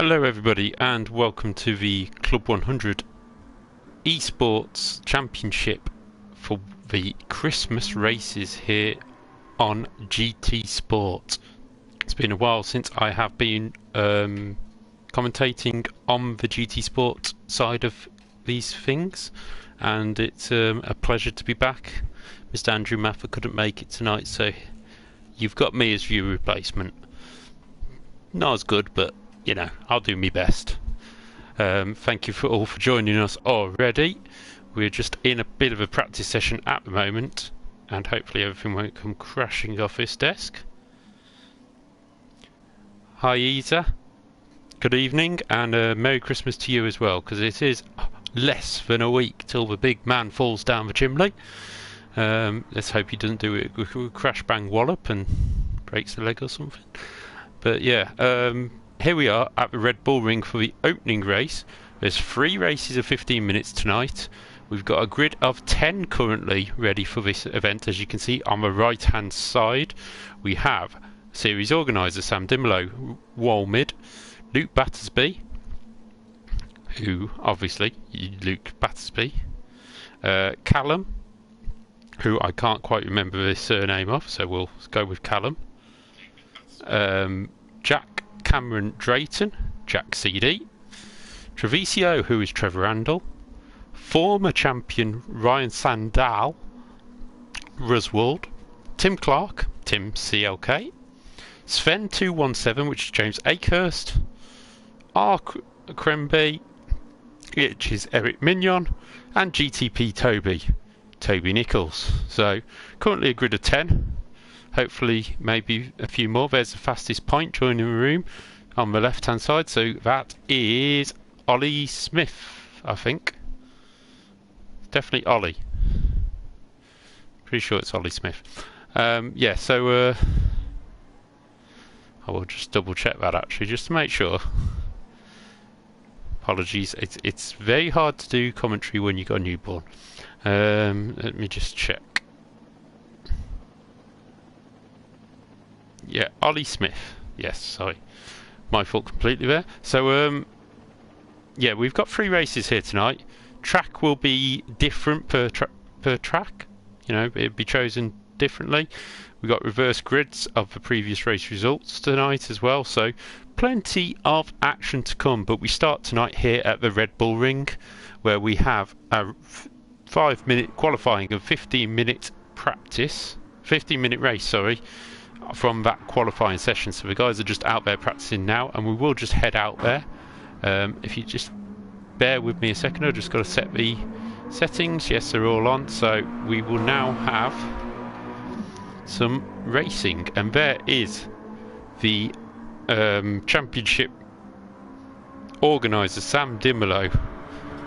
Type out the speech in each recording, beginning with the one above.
Hello everybody and welcome to the Club 100 eSports Championship for the Christmas races here on GT Sport. It's been a while since I have been commentating on the GT Sport side of these things, and it's a pleasure to be back. Mr. Andrew Maffer couldn't make it tonight, so you've got me as your replacement. Not as good, but you know, I'll do my best. Thank you all for joining us already. We're just in a bit of a practice session at the moment, and hopefully everything won't come crashing off this desk. Hi Isa, good evening, and Merry Christmas to you as well, because it is less than a week till the big man falls down the chimney. Let's hope he doesn't do it with a crash bang wallop and breaks the leg or something. But yeah, here we are at the Red Bull Ring for the opening race. There's 3 races of 15 minutes tonight. We've got a grid of 10 currently ready for this event. As you can see on the right hand side, we have series organiser Sam Dimolo, Walmid, Luke Battersby, who obviously Luke Battersby, Callum, who I can't quite remember the surname of, so we'll go with Callum, Jack Cameron Drayton, Jack CD, Treviso, who is Trevor Randall, former champion Ryan Sandal, Ruswald, Tim Clark, Tim CLK, Sven 217, which is James Akehurst, R Cremby, which is Eric Mignon, and GTP Toby Nichols. So currently a grid of 10. Hopefully maybe a few more. There's the fastest point joining the room on the left hand side, so that is Ollie Smith, I think. Definitely Ollie. Pretty sure it's Ollie Smith. Yeah, so I will just double check that actually, just to make sure. Apologies, it's very hard to do commentary when you've got a newborn. Let me just check. Yeah, Ollie Smith. Yes, sorry. My fault completely there. So, yeah, we've got 3 races here tonight. Track will be different per track. You know, it'll be chosen differently. We've got reverse grids of the previous race results tonight as well. So, plenty of action to come. But we start tonight here at the Red Bull Ring, where we have a 5-minute qualifying and 15-minute practice. 15-minute race, sorry, from that qualifying session. So the guys are just out there practicing now, and we will just head out there. If you just bear with me a second, I've just got to set the settings. Yes, they're all on. So we will now have some racing, and there is the championship organiser Sam Dimolo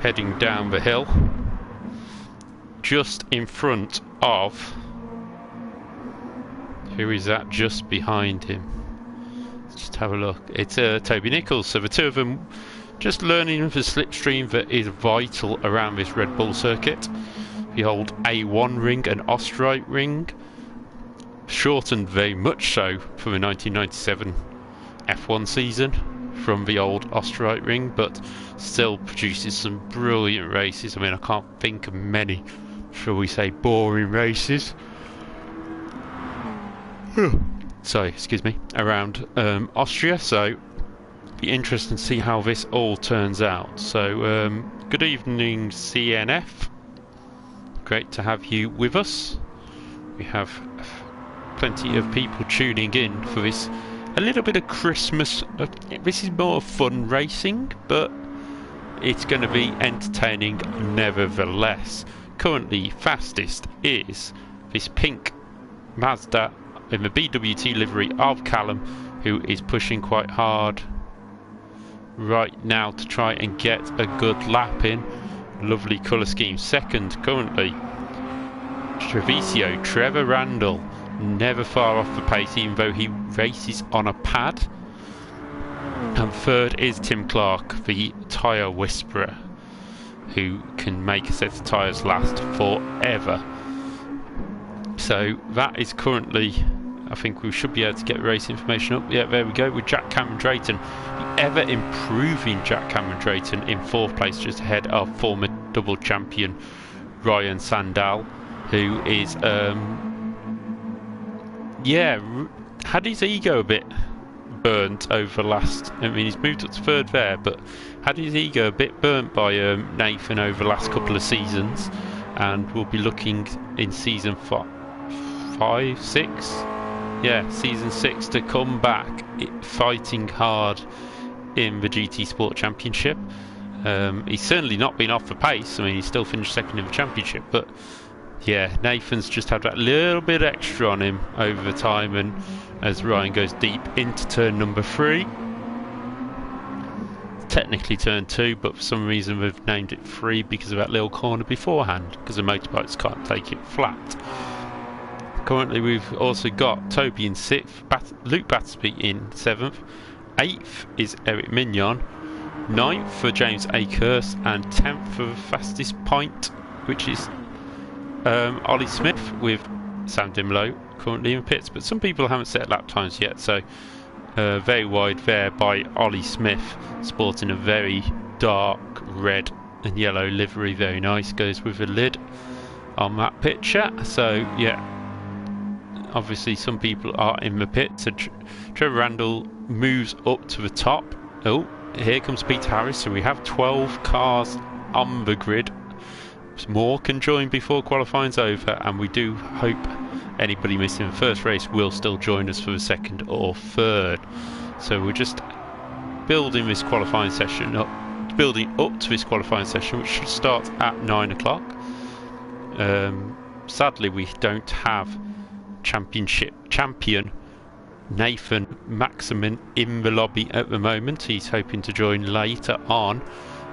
heading down the hill just in front of, who is that just behind him? Let's just have a look. It's Toby Nichols. So the two of them just learning the slipstream that is vital around this Red Bull circuit. The old A1 ring and Ostrite ring, shortened very much so from the 1997 F1 season from the old Ostrite ring, but still produces some brilliant races. I mean, I can't think of many, shall we say, boring races. Sorry, excuse me, around Austria, so be interesting to see how this all turns out. So good evening CNF, great to have you with us. We have plenty of people tuning in for this, a little bit of Christmas. This is more fun racing, but it's going to be entertaining nevertheless. Currently fastest is this pink Mazda in the BWT livery of Callum, who is pushing quite hard right now to try and get a good lap in. Lovely colour scheme. Second currently Treviso, Trevor Randall, never far off the pace even though he races on a pad. And third is Tim Clark, the tyre whisperer, who can make a set of tyres last forever. So that is currently I think we should be able to get race information up. Yeah, there we go, with Jack Cameron Drayton, the ever improving Jack Cameron Drayton in 4th place, just ahead of former double champion Ryan Sandal, who is had his ego a bit burnt over last. I mean, he's moved up to 3rd there, but had his ego a bit burnt by Nathan over the last couple of seasons, and we'll be looking in season 5, 6. Yeah, season 6 to come back fighting hard in the GT Sport Championship. He's certainly not been off the pace. I mean, he's still finished 2nd in the championship, but yeah, Nathan's just had that little bit extra on him over time, and as Ryan goes deep into turn number 3, technically turn 2, but for some reason we've named it 3 because of that little corner beforehand, because the motorbikes can't take it flat. Currently we've also got Toby in 6th, Luke Battersby in 7th, 8th is Eric Mignon, 9th for James Akehurst, and 10th for the fastest point, which is Ollie Smith with Sam Dimlow currently in pits, but some people haven't set lap times yet, so very wide there by Ollie Smith, sporting a very dark red and yellow livery. Very nice, goes with a lid on that picture. So yeah, obviously some people are in the pit. So Trevor Randall moves up to the top. Oh, here comes Peter Harris. So we have 12 cars on the grid. More can join before qualifying's over, and we do hope anybody missing the first race will still join us for the 2nd or 3rd. So we're just building this qualifying session up, building up to this qualifying session, which should start at 9 o'clock. Sadly, we don't have champion Nathan Maximin in the lobby at the moment. He's hoping to join later on,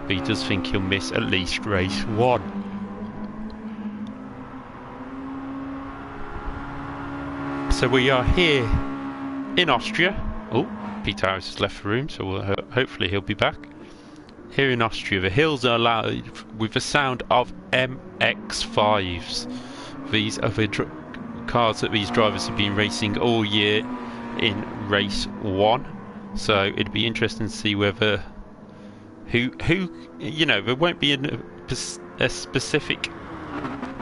but he does think he'll miss at least race 1. So we are here in Austria. Oh, Peter Harris has left the room, so hopefully he'll be back. Here in Austria, the hills are loud with the sound of MX-5s. These are the cars that these drivers have been racing all year in race 1. So it'd be interesting to see whether who you know, there won't be a specific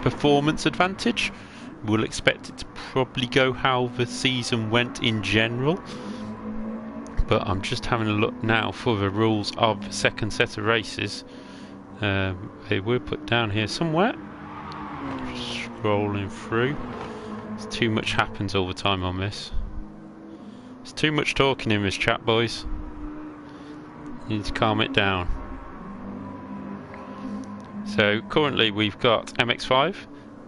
performance advantage. We'll expect it to probably go how the season went in general, but I'm just having a look now for the rules of the 2nd set of races. They were put down here somewhere. Just scrolling through. There's too much happens all the time on this. There's too much talking in this chat, boys. You need to calm it down. So currently we've got MX-5.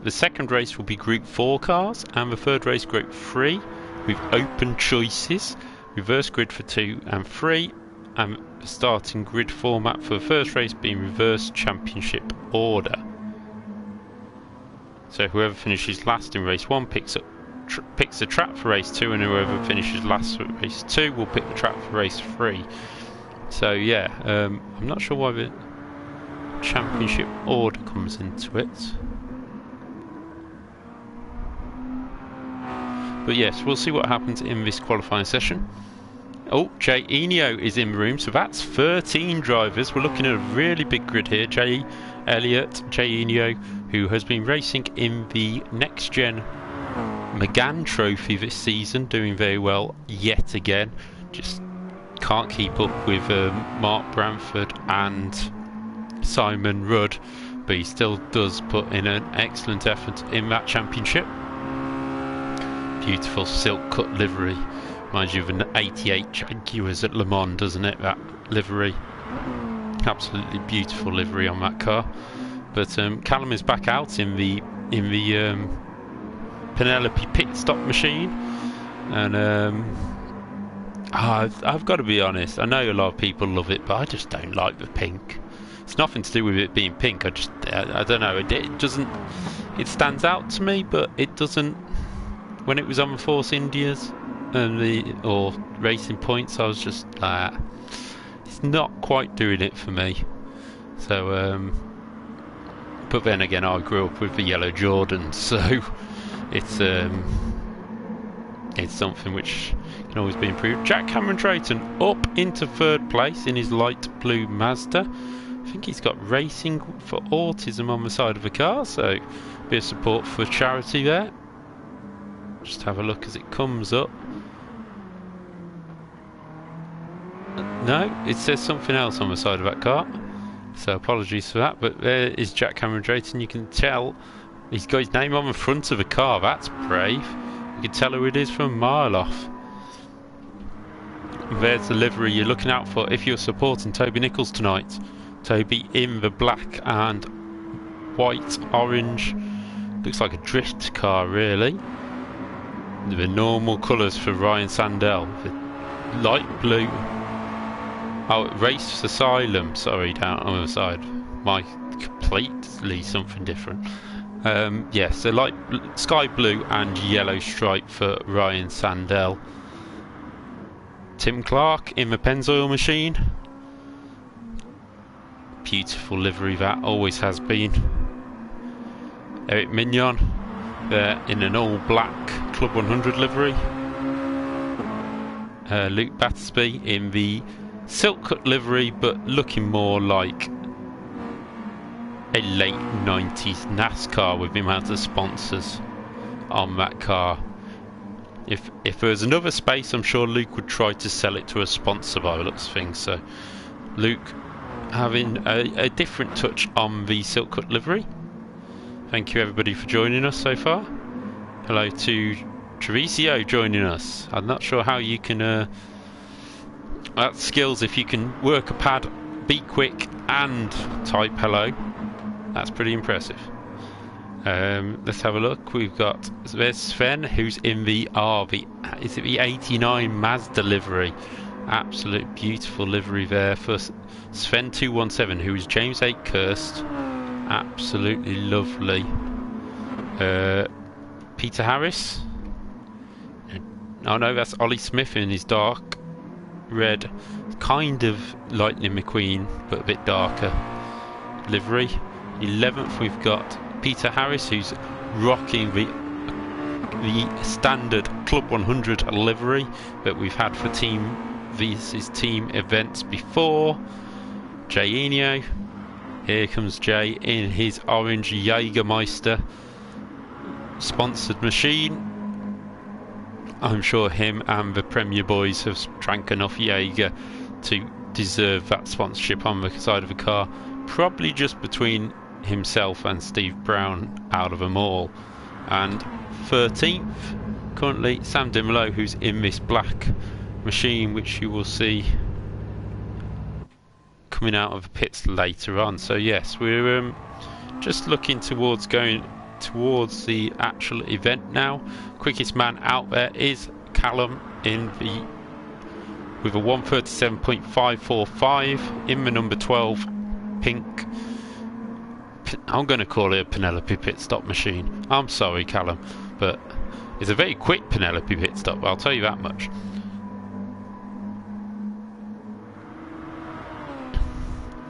The 2nd race will be Group 4 cars, and the 3rd race Group 3 with open choices, reverse grid for 2 and 3, and the starting grid format for the 1st race being reverse championship order. So whoever finishes last in race 1 picks the track for race 2, and whoever finishes last for race 2 will pick the track for race 3. So yeah, I'm not sure why the championship order comes into it. But yes, we'll see what happens in this qualifying session. Oh, Jay Enio is in the room, so that's 13 drivers. We're looking at a really big grid here. Jay Elliott, Jay Enio, who has been racing in the Next Gen McGann Trophy this season, doing very well yet again. Just can't keep up with Mark Bramford and Simon Rudd, but he still does put in an excellent effort in that championship. Beautiful silk cut livery. Reminds you of an 88 Jaguars at Le Mans, doesn't it, that livery? Absolutely beautiful livery on that car. But Callum is back out in the Penelope pit stop machine, and I've got to be honest, I know a lot of people love it, but I just don't like the pink. It's nothing to do with it being pink. I don't know, it doesn't, it stands out to me, but it doesn't. When it was on the Force Indias and or Racing Points, I was just like, it's not quite doing it for me. So but then again, I grew up with the yellow Jordans, so it's It's something which can always be improved. Jack Cameron Drayton up into 3rd place in his light blue Mazda. I think he's got Racing for Autism on the side of the car, so a bit of support for charity there. Just have a look as it comes up. No, it says something else on the side of that car, so apologies for that, but there is Jack Cameron Drayton. You can tell he's got his name on the front of the car. That's brave. You can tell who it is from a mile off. There's the livery you're looking out for if you're supporting Toby Nichols tonight. Toby in the black and white orange, looks like a drift car really. The normal colours for Ryan Sandell, the light blue. Oh, Race Asylum, sorry, down on the side. My completely something different. Yes, so light sky blue and yellow stripe for Ryan Sandell. Tim Clark in the Pennzoil machine. Beautiful livery that, always has been. Eric Mignon there in an all black Club 100 livery. Luke Battersby in the silk cut livery, but looking more like a late 90s NASCAR with the amount of sponsors on that car. If there was another space, I'm sure Luke would try to sell it to a sponsor by the looks of things. So Luke having a different touch on the silk cut livery. Thank you everybody for joining us so far. Hello to Treviso joining us. I'm not sure how you can that's skills if you can work a pad, be quick and type hello. That's pretty impressive. Let's have a look. We've got, there's Sven who's in the is it the 89 Mazda livery. Absolute beautiful livery there for Sven 217, who is James 8 Kirst. Absolutely lovely. Peter Harris. Oh no, that's Ollie Smith in his dark red, kind of Lightning McQueen but a bit darker livery. 11th we've got Peter Harris, who's rocking the standard Club 100 livery that we've had for team versus team events before. Jay Enio, here comes Jay in his orange Jägermeister sponsored machine. I'm sure him and the Premier Boys have drank enough Jaeger to deserve that sponsorship on the side of the car. Probably just between himself and Steve Brown out of them all. And 13th, currently Sam Dimolo, who's in this black machine, which you will see coming out of the pits later on. So yes, we're just looking towards going towards the actual event now. Quickest man out there is Callum with a 1:37.545 in the number 12 pink. I'm going to call it a Penelope pit stop machine. I'm sorry, Callum, but it's a very quick Penelope pit stop, I'll tell you that much.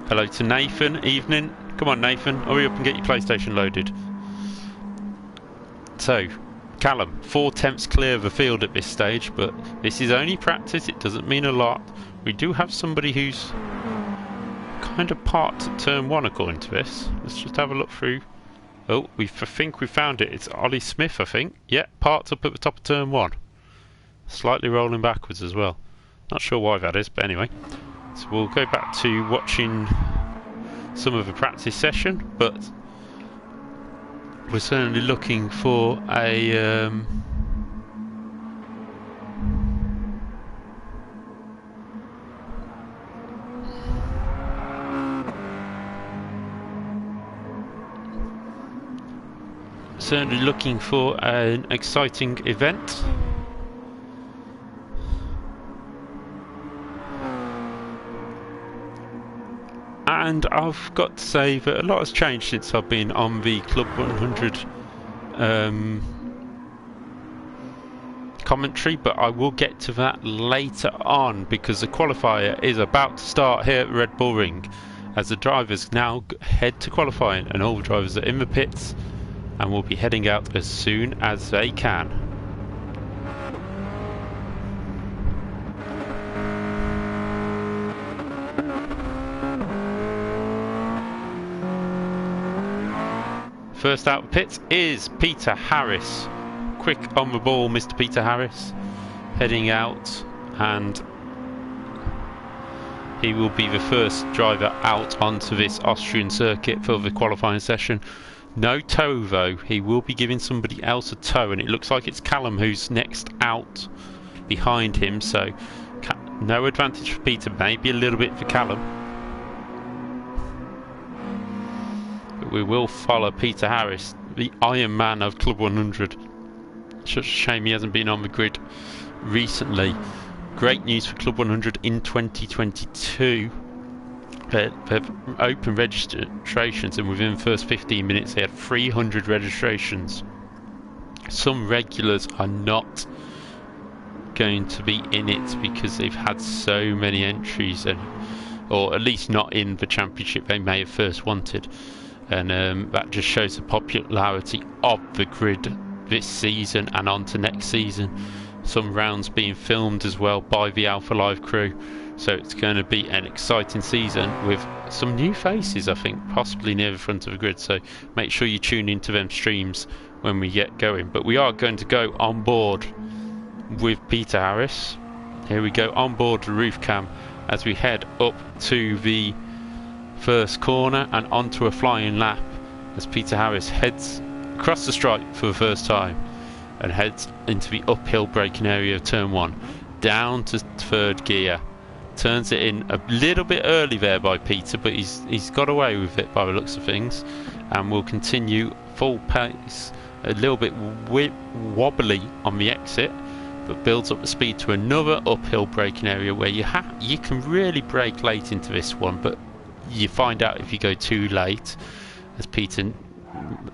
Hello to Nathan, evening. Come on Nathan, hurry up and get your PlayStation loaded. So, Callum, 4/10 clear of the field at this stage, but this is only practice, it doesn't mean a lot. We do have somebody who's kind of parked at turn 1 according to this. Let's just have a look through. Oh, I think we found it. It's Ollie Smith, I think. Yeah, parked up at the top of turn 1. Slightly rolling backwards as well. Not sure why that is, but anyway. So we'll go back to watching some of the practice session, but we're certainly looking for a an exciting event. And I've got to say that a lot has changed since I've been on the Club 100 commentary, but I will get to that later on because the qualifier is about to start here at Red Bull Ring as the drivers now head to qualifying, and all the drivers are in the pits and will be heading out as soon as they can. first out of the pits is Peter Harris. Quick on the ball, Mr. Peter Harris, heading out, and he will be the first driver out onto this Austrian circuit for the qualifying session. No tow though, he will be giving somebody else a tow, and it looks like it's Callum who's next out behind him, so no advantage for Peter, maybe a little bit for Callum. But we will follow Peter Harris, the Iron Man of Club 100. It's just a shame he hasn't been on the grid recently. Great news for Club 100 in 2022. They've opened registrations, and within the first 15 minutes they had 300 registrations. Some regulars are not going to be in it because they've had so many entries, or at least not in the championship they may have first wanted, and that just shows the popularity of the grid this season and on to next season. Some rounds being filmed as well by the Alpha Live crew, so it's going to be an exciting season with some new faces, I think, possibly near the front of the grid, so make sure you tune into them streams when we get going. But we are going to go on board with Peter Harris. Here we go on board the roof cam as we head up to the first corner and onto a flying lap as Peter Harris heads across the stripe for the first time and heads into the uphill braking area of turn 1, down to third gear. Turns it in a little bit early there by Peter, but he's got away with it by the looks of things, and will continue full pace, a little bit wobbly on the exit, but builds up the speed to another uphill braking area where you can really brake late into this one, but you find out if you go too late, as Peter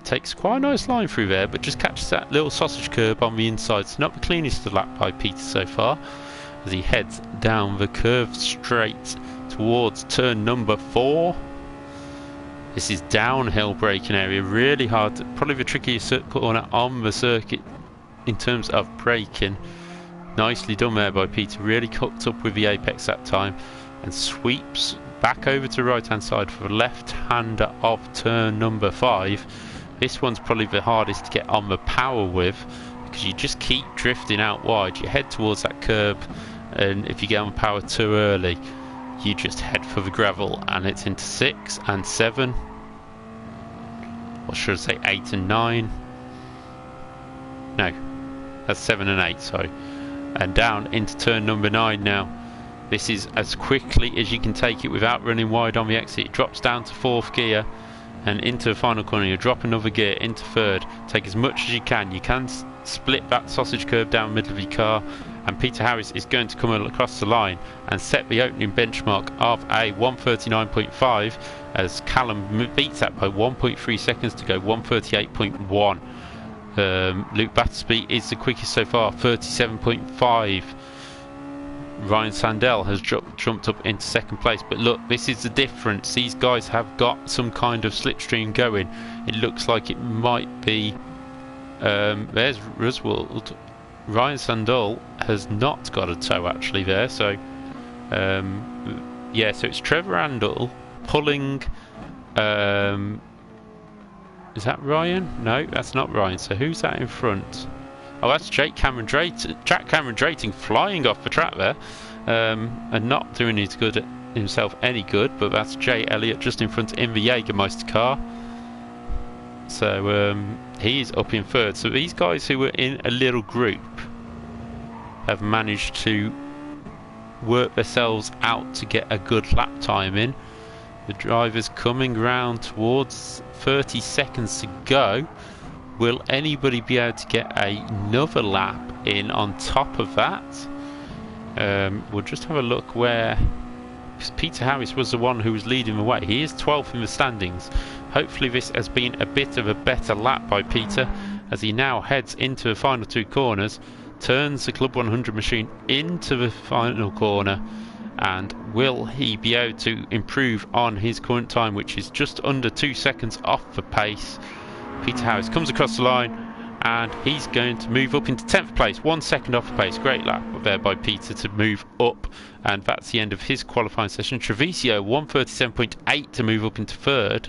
takes quite a nice line through there, but just catches that little sausage curb on the inside. It's not the cleanest of lap by Peter so far, as he heads down the curved straight towards turn number 4. This is downhill braking area, really hard, probably the trickiest corner on the circuit in terms of braking. Nicely done there by Peter, really cooked up with the apex that time, and sweeps back over to the right hand side for the left hander of turn number 5. This one's probably the hardest to get on the power with, because you just keep drifting out wide. You head towards that curb, and if you get on power too early, you just head for the gravel, and it's into 6 and 7, or should I say 8 and 9. No, that's 7 and 8, sorry. And down into turn number 9 now. This is as quickly as you can take it without running wide on the exit. It drops down to 4th gear and into the final corner. You drop another gear into 3rd. Take as much as you can. You can split that sausage curve down the middle of your car, and Peter Harris is going to come across the line and set the opening benchmark of a 1:39.5 as Callum beats that by 1.3 seconds to go 1:38.1. Luke Battersby is the quickest so far, 37.5. Ryan Sandell has jumped up into 2nd place, but look, this is the difference. These guys have got some kind of slipstream going. It looks like it might be there's Ruswald. Ryan Sandell has not got a tow actually there, so yeah, so it's Trevor Randall pulling is that Ryan? No, that's not Ryan. So who's that in front? Oh, that's Jack Cameron Drayton flying off the track there, and not doing himself any good, but that's Jay Elliott just in front in the Jägermeister car. So he's up in 3rd. So these guys who were in a little group have managed to work themselves out to get a good lap time in. The driver's coming round towards 30 seconds to go. Will anybody be able to get another lap in on top of that? We'll just have a look where Peter Harris was the one who was leading the way. He is 12th in the standings. Hopefully this has been a bit of a better lap by Peter as he now heads into the final 2 corners, turns the Club 100 machine into the final corner, and will he be able to improve on his current time, which is just under 2 seconds off the pace. Peter Harris comes across the line and he's going to move up into 10th place, 1 second off the pace. Great lap there by Peter to move up, and that's the end of his qualifying session. Treviso 1:37.8 to move up into 3rd,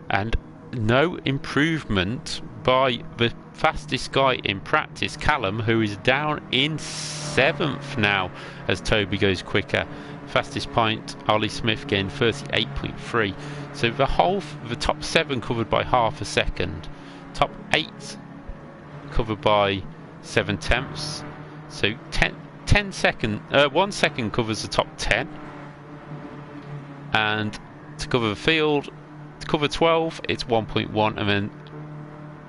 and no improvement by the fastest guy in practice, Callum, who is down in 7th now as Toby goes quicker. Fastest point, Ollie Smith getting 38.3. So the top 7 covered by half a second. Top 8 covered by 7 tenths. So 1 second covers the top 10. And to cover the field, to cover 12, it's 1.1, and then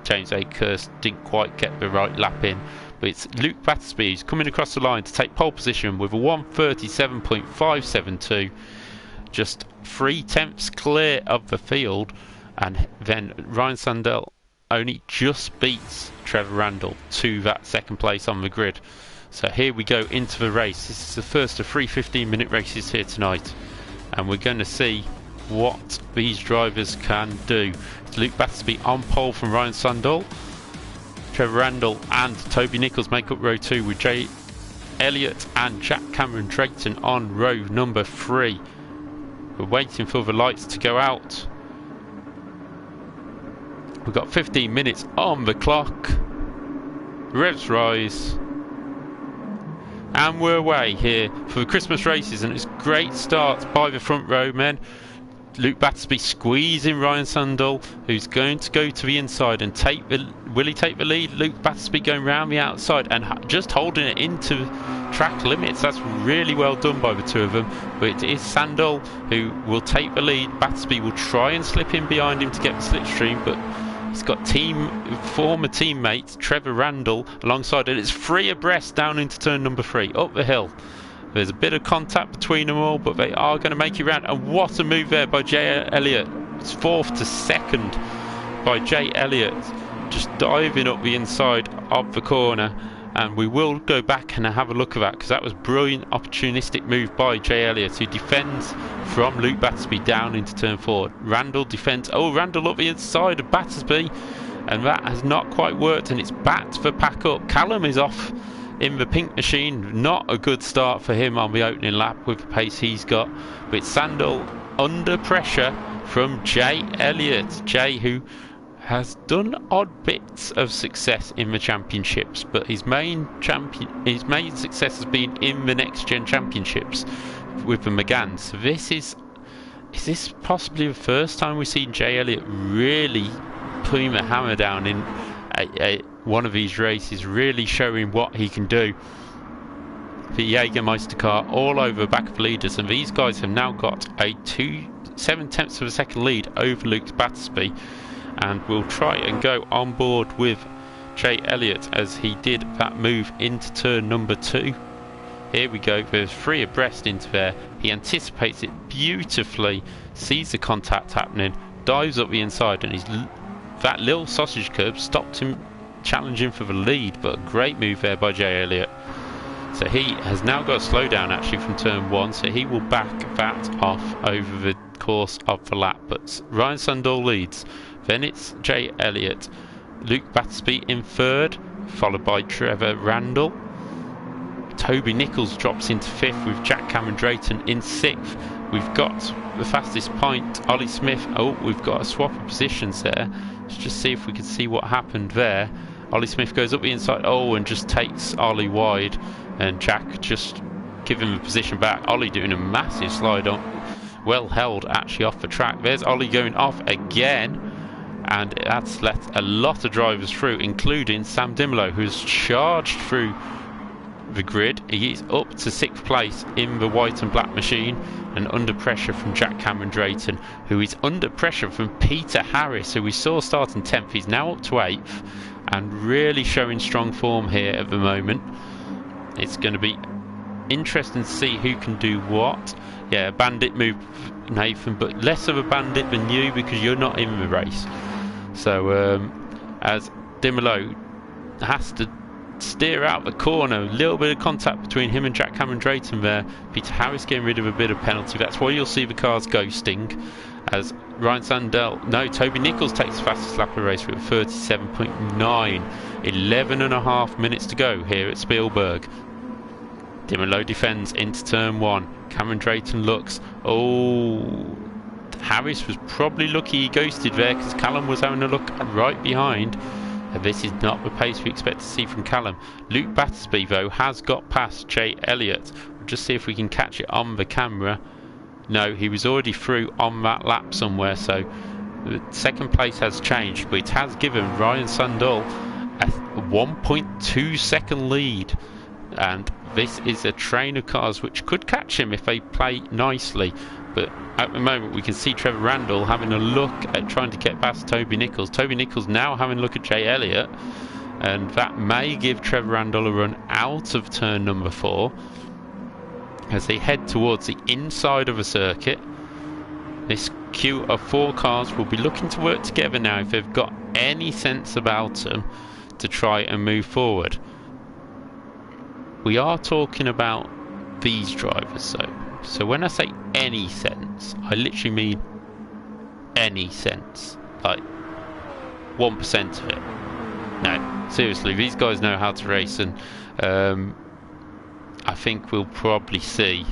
James Akers didn't quite get the right lap in. But it's Luke Battersby who's coming across the line to take pole position with a 1:37.572, just 3 tenths clear of the field, and then Ryan Sandell only just beats Trevor Randall to that second place on the grid. So here we go into the race. This is the first of 3 15-minute races here tonight, and we're going to see what these drivers can do. It's Luke Battersby on pole from Ryan Sandell. Trevor Randall and Toby Nichols make up row 2 with Jay Elliott and Jack Cameron Drayton on row number 3. We're waiting for the lights to go out. We've got 15 minutes on the clock. Revs rise. And we're away here for the Christmas races, and it's great starts by the front row men. Luke Battersby squeezing Ryan Sandell, who's going to go to the inside and will he take the lead? Luke Battersby going round the outside and just holding it into track limits. That's really well done by the two of them. But it is Sandell who will take the lead. Battersby will try and slip in behind him to get the slipstream, but he's got former teammate Trevor Randall alongside, and it's 3 abreast down into turn number 3 up the hill. There's a bit of contact between them all, but they are going to make it round. And what a move there by Jay Elliott. It's 4th to 2nd by Jay Elliott, just diving up the inside of the corner. And we will go back and have a look at that, because that was brilliant opportunistic move by Jay Elliott, who defends from Luke Battersby down into turn 4. Randall defends. Oh, Randall up the inside of Battersby, and that has not quite worked, and it's back for pack up. Callum is off in the pink machine. Not a good start for him on the opening lap with the pace he's got. But Sandell under pressure from Jay Elliott. Jay, who has done odd bits of success in the championships, but his main success has been in the next gen championships with the McGann. So is this possibly the first time we've seen Jay Elliott really putting the hammer down in one of these races, really showing what he can do? The Jägermeister car all over the back of leaders, and these guys have now got a 7 tenths of a second lead over Luke Battersby, and we'll try and go on board with Jay Elliott as he did that move into turn number 2. Here we go, there's 3 abreast into there. He anticipates it beautifully, sees the contact happening, dives up the inside, and that little sausage curb stopped him challenging for the lead. But a great move there by Jay Elliott. So he has now got a slowdown actually from turn 1, so he will back that off over the course of the lap. But Ryan Sandell leads, then it's Jay Elliott, Luke Battersby in 3rd, followed by Trevor Randall. Toby Nichols drops into 5th with Jack Cameron Drayton in 6th. We've got the fastest point, Ollie Smith. Oh, we've got a swap of positions there. Let's just see if we can see what happened there. Ollie Smith goes up the inside, and just takes Ollie wide, and Jack just giving the position back. Ollie doing a massive slide on, well held actually off the track. There's Ollie going off again, and that's let a lot of drivers through, including Sam Dimolo, who's charged through the grid. He's up to 6th place in the white and black machine, and under pressure from Jack Cameron Drayton, who is under pressure from Peter Harris, who we saw starting 10th. He's now up to 8th and really showing strong form here at the moment. It's going to be interesting to see who can do what. Yeah, a bandit move, Nathan, but less of a bandit than you because you're not in the race. So as Dimolo has to steer out the corner, a little bit of contact between him and Jack Cameron Drayton there. Peter Harris getting rid of a bit of penalty. That's why you'll see the cars ghosting, as Ryan Sandell, Toby Nichols takes the fastest lap of the race with 37.9. 11.5 minutes to go here at Spielberg. Dimolo defends into turn 1. Cameron Drayton looks, Harris was probably lucky he ghosted there because Callum was having a look right behind. And this is not the pace we expect to see from Callum. Luke Battersby, though, has got past Jay Elliott. We'll just see if we can catch it on the camera. No, he was already through on that lap somewhere, so the second place has changed, but it has given Ryan Sundall a 1.2 second lead. And this is a train of cars which could catch him if they play nicely. But at the moment we can see Trevor Randall having a look at trying to get past Toby Nichols. Toby Nichols now having a look at Jay Elliott, and that may give Trevor Randall a run out of turn number 4 as they head towards the inside of a circuit. This queue of 4 cars will be looking to work together now if they've got any sense about them to try and move forward. We are talking about these drivers though. So when I say any sense, I literally mean any sense. Like 1% of it. No, seriously, these guys know how to race, and I think we'll probably see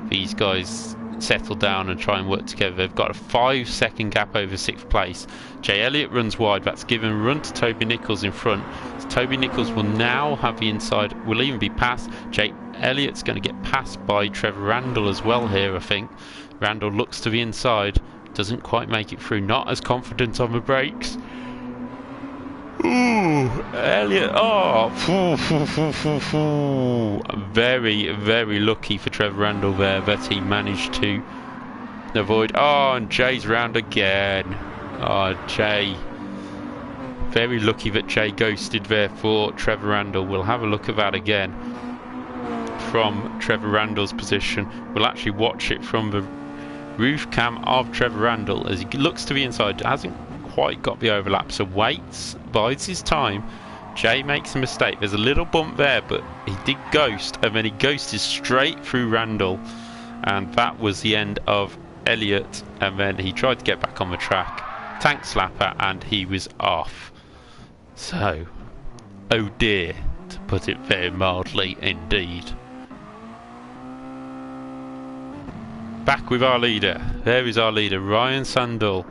these guys settle down and try and work together. They've got a 5-second gap over 6th place. Jay Elliott runs wide. That's given a run to Toby Nichols in front. So Toby Nichols will now have the inside, will even be passed. Jay Elliott's going to get passed by Trevor Randall as well here, I think. Randall looks to the inside, doesn't quite make it through, not as confident on the brakes. Ooh, Elliott, oh, very, very lucky for Trevor Randall there that he managed to avoid. Oh, and Jay's round again. Oh, Jay. Very lucky that Jay ghosted there for Trevor Randall. We'll have a look at that again from Trevor Randall's position. We'll actually watch it from the roof cam of Trevor Randall as he looks to the inside. Hasn't quite got the overlap, so waits, bides his time. Jay makes a mistake. There's a little bump there, but he did ghost, and then he ghosted straight through Randall, and that was the end of Elliott. And then he tried to get back on the track, tank slapper, and he was off. So, oh dear, to put it very mildly indeed. Back with our leader. There is our leader, Ryan Sundall,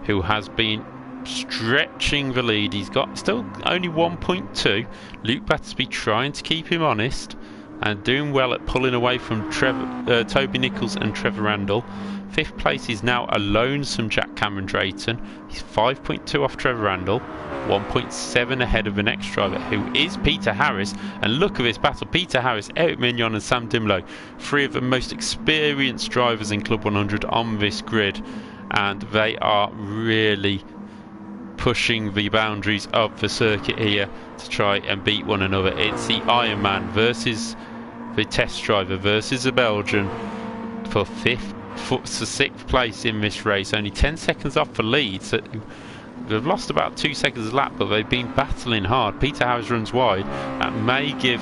who has been stretching the lead. He's got still only 1.2. Luke Battersby trying to keep him honest and doing well at pulling away from Toby Nichols and Trevor Randall. 5th place is now a lonesome Jack Cameron Drayton. He's 5.2 off Trevor Randall, 1.7 ahead of the next driver, who is Peter Harris. And look at this battle. Peter Harris, Eric Mignon and Sam Dimlow, 3 of the most experienced drivers in Club 100 on this grid, and they are really pushing the boundaries of the circuit here to try and beat one another. It's the Iron Man versus the test driver versus the Belgian for 6th place in this race. Only 10 seconds off the lead, so they've lost about 2 seconds a lap, but they've been battling hard. Peter Harris runs wide. That may give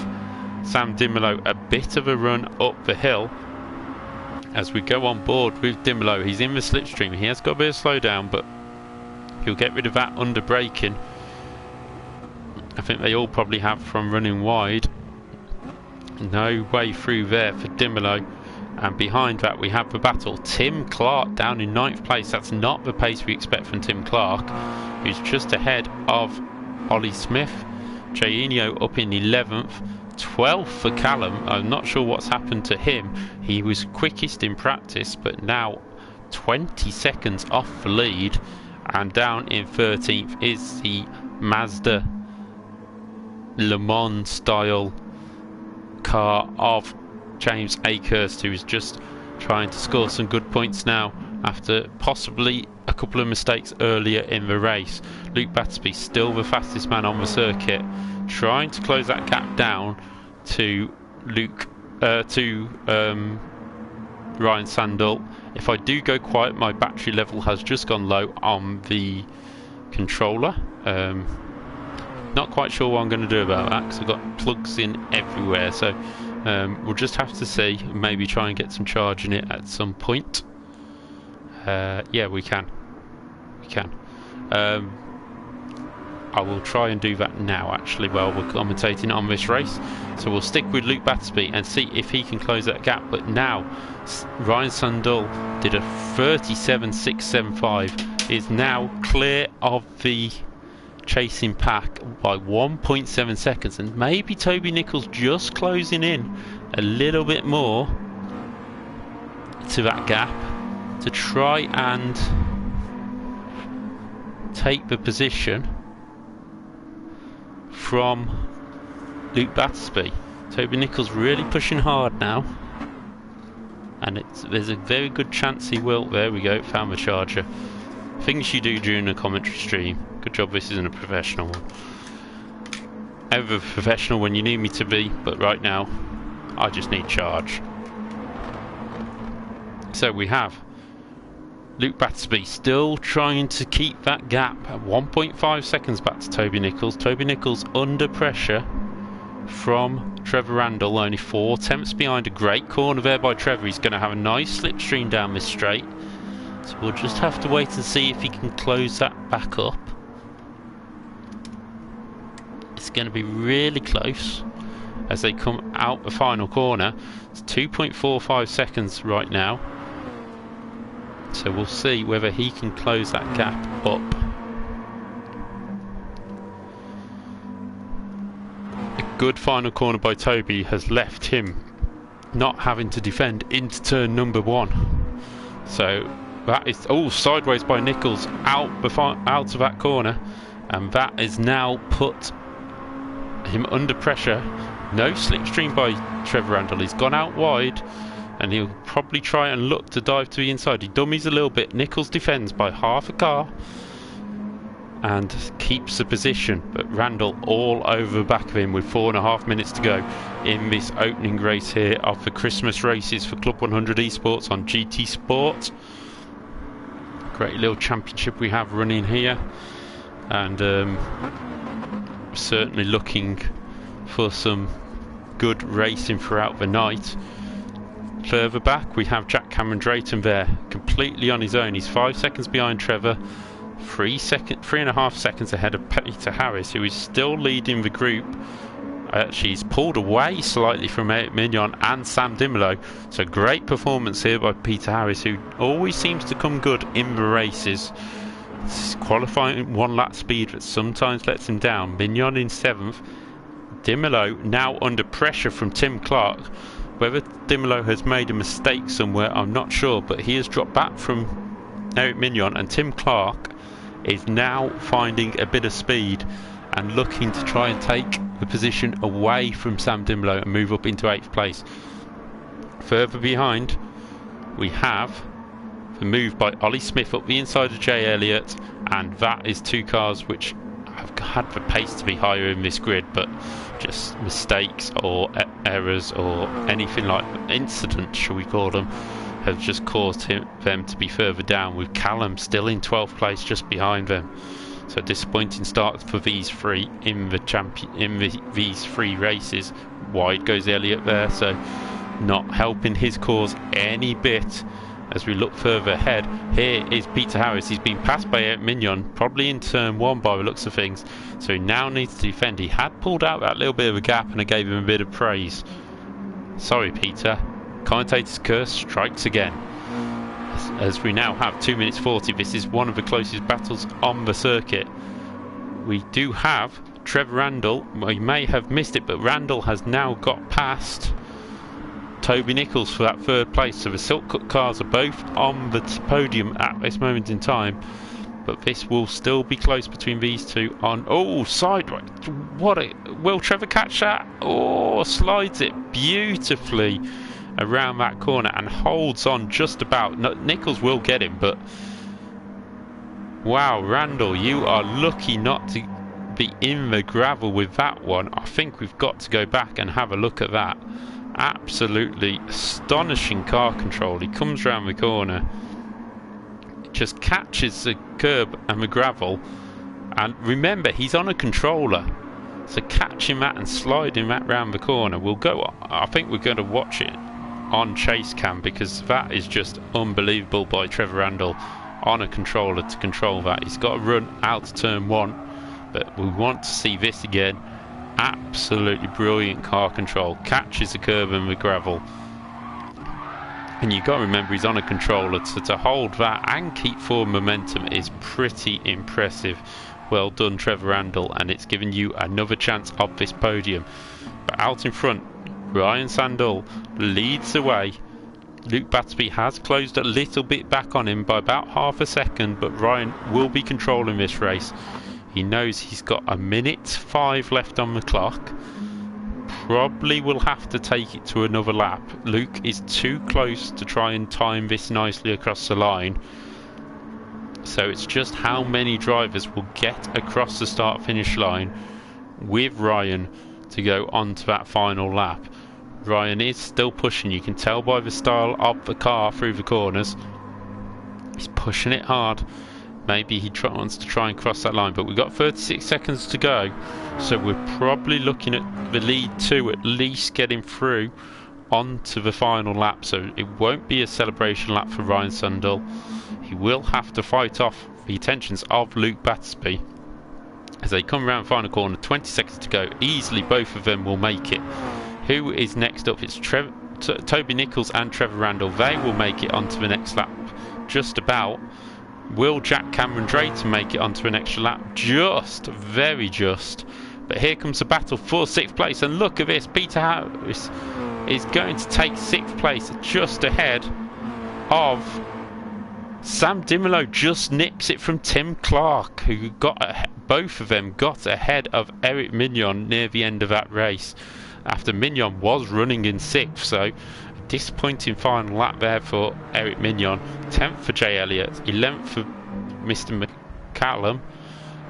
Sam Dimlow a bit of a run up the hill as we go on board with Dimlow. He's in the slipstream. He has got a bit of slowdown, but he'll get rid of that under braking. I think they all probably have from running wide. No way through there for Dimlow. And behind that we have the battle. Tim Clark down in 9th place. That's not the pace we expect from Tim Clark, who's just ahead of Ollie Smith. Jay Enio up in 11th. 12th for Callum. I'm not sure what's happened to him. He was quickest in practice, but now 20 seconds off the lead. And down in 13th is the Mazda Le Mans style car of James Akehurst, who is just trying to score some good points now after possibly a couple of mistakes earlier in the race. Luke Battersby still the fastest man on the circuit, trying to close that gap down to Ryan Sundall. If I do go quiet, my battery level has just gone low on the controller. Not quite sure what I'm going to do about that because I've got plugs in everywhere, so we'll just have to see. Maybe try and get some charge in it at some point. Yeah, we can. I will try and do that now actually while we're commentating on this race. So we'll stick with Luke Battersby and see if he can close that gap. But now Ryan Sundell did a 37.675, is now clear of the chasing pack by 1.7 seconds, and maybe Toby Nichols just closing in a little bit more to that gap to try and take the position from Luke Battersby. Toby Nichols really pushing hard now, and there's a very good chance he will. There we go, found the charger. Things you do during a commentary stream. Good job this isn't a professional one. Ever professional when you need me to be, but right now I just need charge. So we have Luke Battersby still trying to keep that gap at 1.5 seconds back to Toby Nichols. Toby Nichols under pressure from Trevor Randall, only 4 tenths behind. A great corner there by Trevor. He's going to have a nice slipstream down this straight. So we'll just have to wait and see if he can close that back up. It's going to be really close as they come out the final corner. It's 2.45 seconds right now. So we'll see whether he can close that gap up. A good final corner by Toby has left him not having to defend into turn number 1. So that is sideways by Nichols out of that corner, and that is now put him under pressure. No slipstream by Trevor Randall. He's gone out wide, and he'll probably try and look to dive to the inside. He dummies a little bit. Nichols defends by half a car and keeps the position, but Randall all over the back of him with 4.5 minutes to go in this opening race here of the Christmas races for Club 100 eSports on GT Sport. Great little championship we have running here, and certainly looking for some good racing throughout the night. Further back we have Jack Cameron Drayton there, completely on his own. He's 5 seconds behind Trevor, 3.5 seconds ahead of Peter Harris, who is still leading the group. Actually, he's pulled away slightly from Eric Mignon and Sam Dimolo. So great performance here by Peter Harris, who always seems to come good in the races. It's qualifying 1 lap speed that sometimes lets him down. Mignon in 7th. Dimolo now under pressure from Tim Clark. Whether Dimolo has made a mistake somewhere, I'm not sure, but he has dropped back from Eric Mignon, and Tim Clark is now finding a bit of speed and looking to try and take the position away from Sam Dimolo and move up into 8th place. Further behind we have the move by Ollie Smith up the inside of Jay Elliott, and that is 2 cars which have had the pace to be higher in this grid, but just mistakes or errors or anything like incidents, shall we call them, have just caused them to be further down, with Callum still in 12th place just behind them. So disappointing start for these three in these 3 races. Wide goes Elliott there, so not helping his cause any bit. As we look further ahead, here is Peter Harris. He's been passed by Eric Mignon, probably in turn 1 by the looks of things, so he now needs to defend. He had pulled out that little bit of a gap, and I gave him a bit of praise. Sorry, Peter. Commentator's curse strikes again. As we now have 2 minutes 40, this is one of the closest battles on the circuit. We do have Trevor Randall. We may have missed it, but Randall has now got past Toby Nichols for that 3rd place. So the Silk Cut cars are both on the podium at this moment in time, but this will still be close between these two. On sideways, will Trevor catch that? Slides it beautifully around that corner and holds on just about. Nichols will get him, but wow, Randall, you are lucky not to be in the gravel with that one. I think we've got to go back and have a look at that. Absolutely astonishing car control. He comes round the corner, just catches the curb and the gravel, and remember, he's on a controller, so catching that and sliding that round the corner will go. I think we're going to watch it on chase cam, because that is just unbelievable by Trevor Randall on a controller to control that. He's got to run out to turn 1, but we want to see this again. Absolutely brilliant car control, catches the curb and the gravel, and you've got to remember he's on a controller, so to hold that and keep forward momentum is pretty impressive. Well done, Trevor Randall, and it's given you another chance of this podium. But out in front, Ryan Sandall leads the way. Luke Battersby has closed a little bit back on him by about half a second, but Ryan will be controlling this race. He knows he's got 1:05 left on the clock. Probably will have to take it to another lap. Luke is too close to try and time this nicely across the line. So it's just how many drivers will get across the start-finish line with Ryan to go on to that final lap. Ryan is still pushing, you can tell by the style of the car through the corners. He's pushing it hard. Maybe he wants to try and cross that line, but we've got 36 seconds to go, so we're probably looking at the lead two at least getting through onto the final lap, so it won't be a celebration lap for Ryan Sandall. He will have to fight off the attentions of Luke Battersby as they come around the final corner. 20 seconds to go. Easily both of them will make it. Who is next up? It's Toby Nichols and Trevor Randall. They will make it onto the next lap just about. Will Jack Cameron Drayton make it onto an extra lap? Just, very just. But here comes the battle for 6th place, and look at this. Peter Harris is going to take 6th place just ahead of Sam Dimolo. Just nips it from Tim Clark, who both of them got ahead of Eric Mignon near the end of that race, after Mignon was running in 6th. So disappointing final lap there for Eric Mignon. 10th for Jay Elliott, 11th for Mr. McCallum,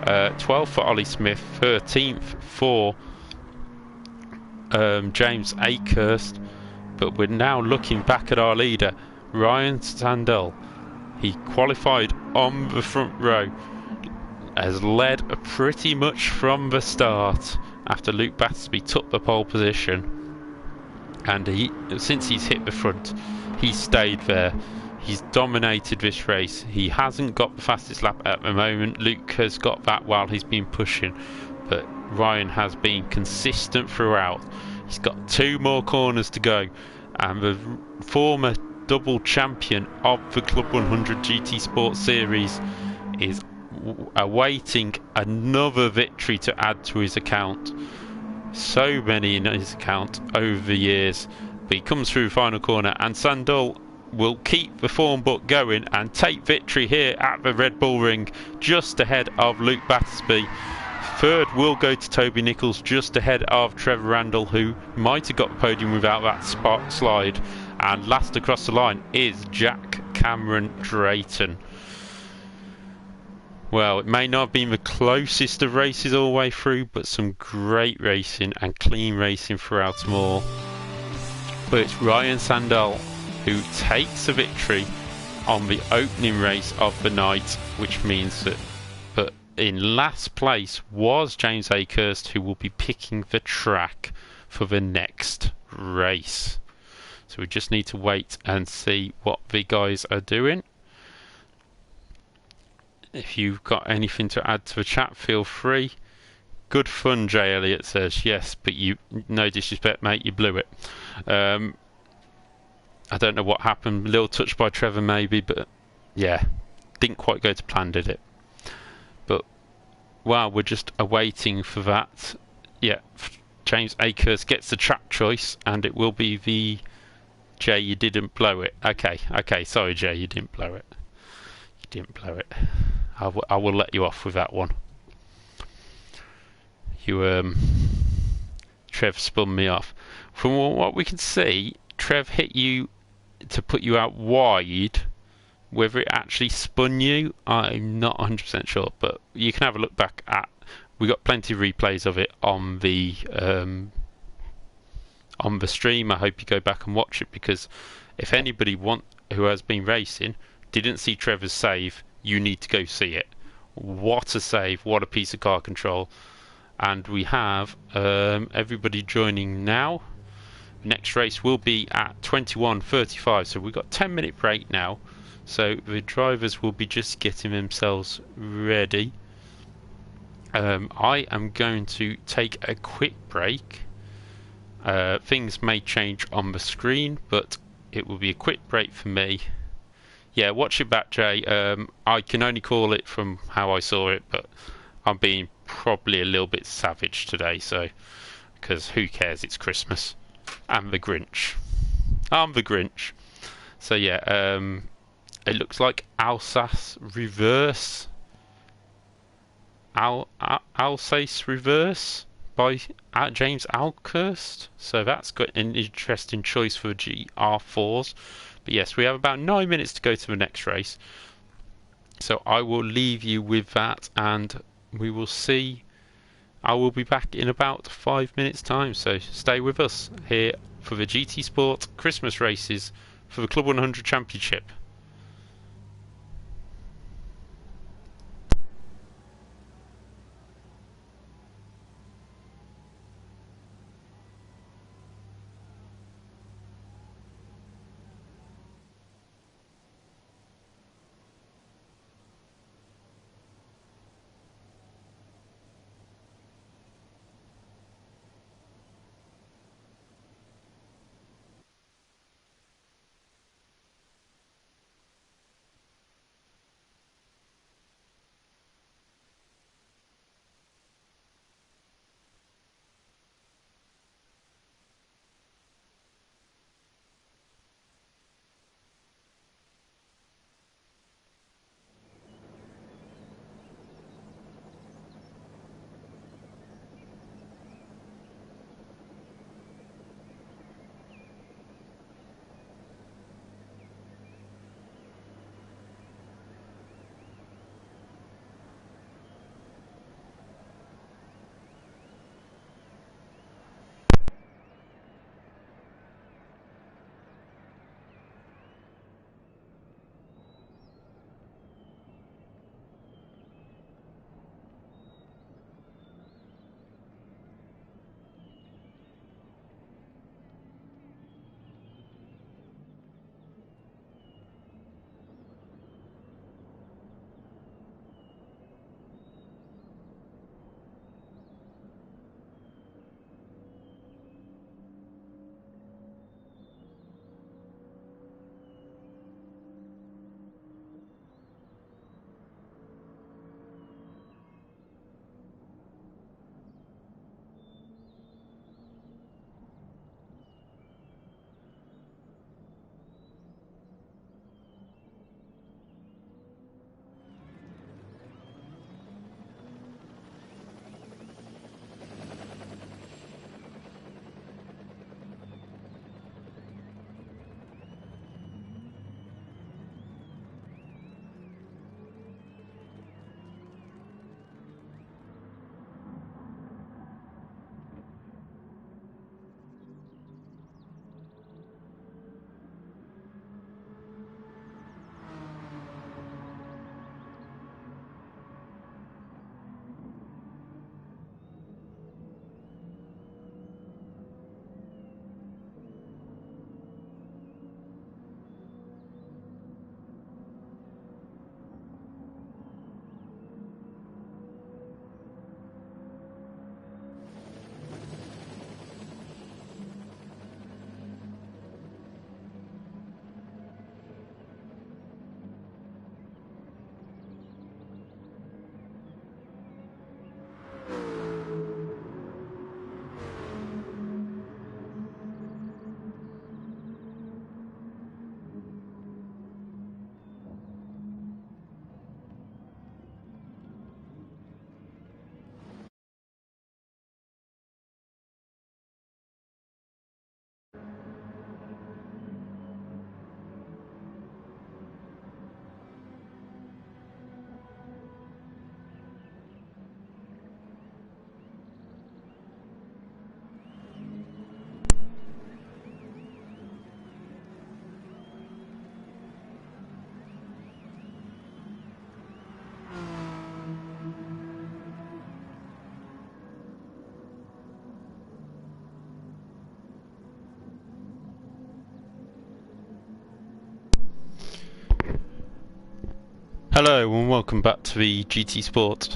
12th for Ollie Smith, 13th for James Akehurst. But we're now looking back at our leader, Ryan Sandall. He qualified on the front row, has led pretty much from the start after Luke Battersby took the pole position. And since he's hit the front, he's stayed there. He's dominated this race. He hasn't got the fastest lap at the moment. Luke has got that while he's been pushing, but Ryan has been consistent throughout. He's got 2 more corners to go, and the former double champion of the Club 100 GT Sports Series is awaiting another victory to add to his account. So many in his account over the years, but he comes through the final corner, and Sandall will keep the form book going and take victory here at the Red Bull Ring, just ahead of Luke Battersby. 3rd will go to Toby Nichols, just ahead of Trevor Randall, who might have got the podium without that spot slide. And last across the line is Jack Cameron Drayton. Well, it may not have been the closest of races all the way through, but some great racing and clean racing throughout them all. But it's Ryan Sandall who takes the victory on the opening race of the night, which means that in last place was James Akehurst, who will be picking the track for the next race. So we just need to wait and see what the guys are doing. If you've got anything to add to the chat, feel free. Good fun, Jay Elliott says. Yes, but no disrespect, mate, you blew it. I don't know what happened. A little touch by Trevor maybe, but yeah, didn't quite go to plan, did it? But wow, we're just awaiting for that. Yeah, James Akehurst gets the track choice, and it will be the Jay, you didn't blow it. Okay, sorry Jay, you didn't blow it. You didn't blow it. I will let you off with that one. Trev spun me off. From what we can see, Trev hit you to put you out wide. Whether it actually spun you, I'm not 100% sure, but you can have a look back at. We got plenty of replays of it on the stream. I hope you go back and watch it, because if anybody who has been racing didn't see Trevor's save, you need to go see it. What a save, what a piece of car control. And we have everybody joining now. Next race will be at 21:35, so we've got a 10-minute break now, so the drivers will be just getting themselves ready. I am going to take a quick break. Things may change on the screen, but it will be a quick break for me. Yeah, watch it back, Jay. I can only call it from how I saw it, but I'm being probably a little bit savage today, so because who cares? It's Christmas. I'm the Grinch. I'm the Grinch. So yeah, it looks like Alsace Reverse. Alsace Reverse by James Alkhurst. So that's got an interesting choice for GR4s. But yes, we have about 9 minutes to go to the next race. So I will leave you with that, and we will see. I will be back in about 5 minutes time, so stay with us here for the GT Sport Christmas races for the Club 100 Championship. Hello and welcome back to the GT Sport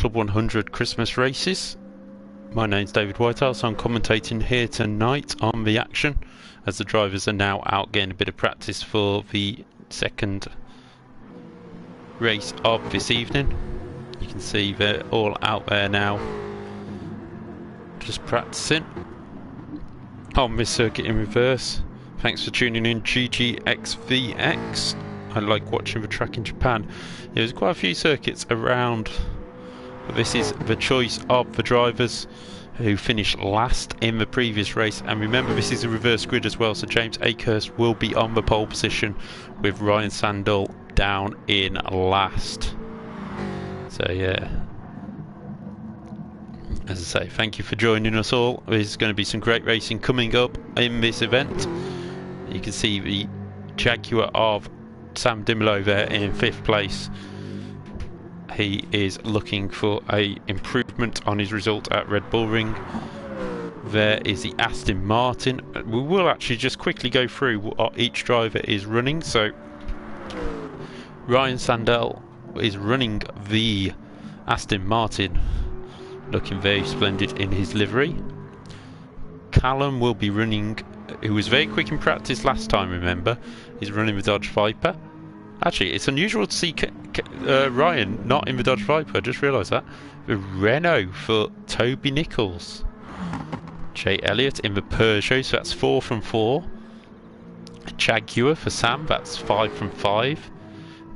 Club 100 Christmas races. My name's David Whitehouse. I'm commentating here tonight on the action as the drivers are now out getting a bit of practice for the second race of this evening. You can see they're all out there now just practicing on this circuit in reverse. Thanks for tuning in, GGXVX. I like watching the track in Japan. There's quite a few circuits around, but this is the choice of the drivers who finished last in the previous race. And remember, this is a reverse grid as well, so James Akehurst will be on the pole position with Ryan Sandall down in last. So yeah, as I say, thank you for joining us all. There's going to be some great racing coming up in this event. You can see the Jaguar of Sam Dimlow there in 5th place. He is looking for a improvement on his result at Red Bull Ring. There is the Aston Martin. We will actually just quickly go through what each driver is running. So Ryan Sandell is running the Aston Martin, looking very splendid in his livery. Callum will be running, who was very quick in practice last time, remember, he's running the Dodge Viper. Actually, it's unusual to see Ryan not in the Dodge Viper, I just realised that. The Renault for Toby Nichols. Jay Elliott in the Peugeot, so that's 4 from 4. Jaguar for Sam, that's 5 from 5.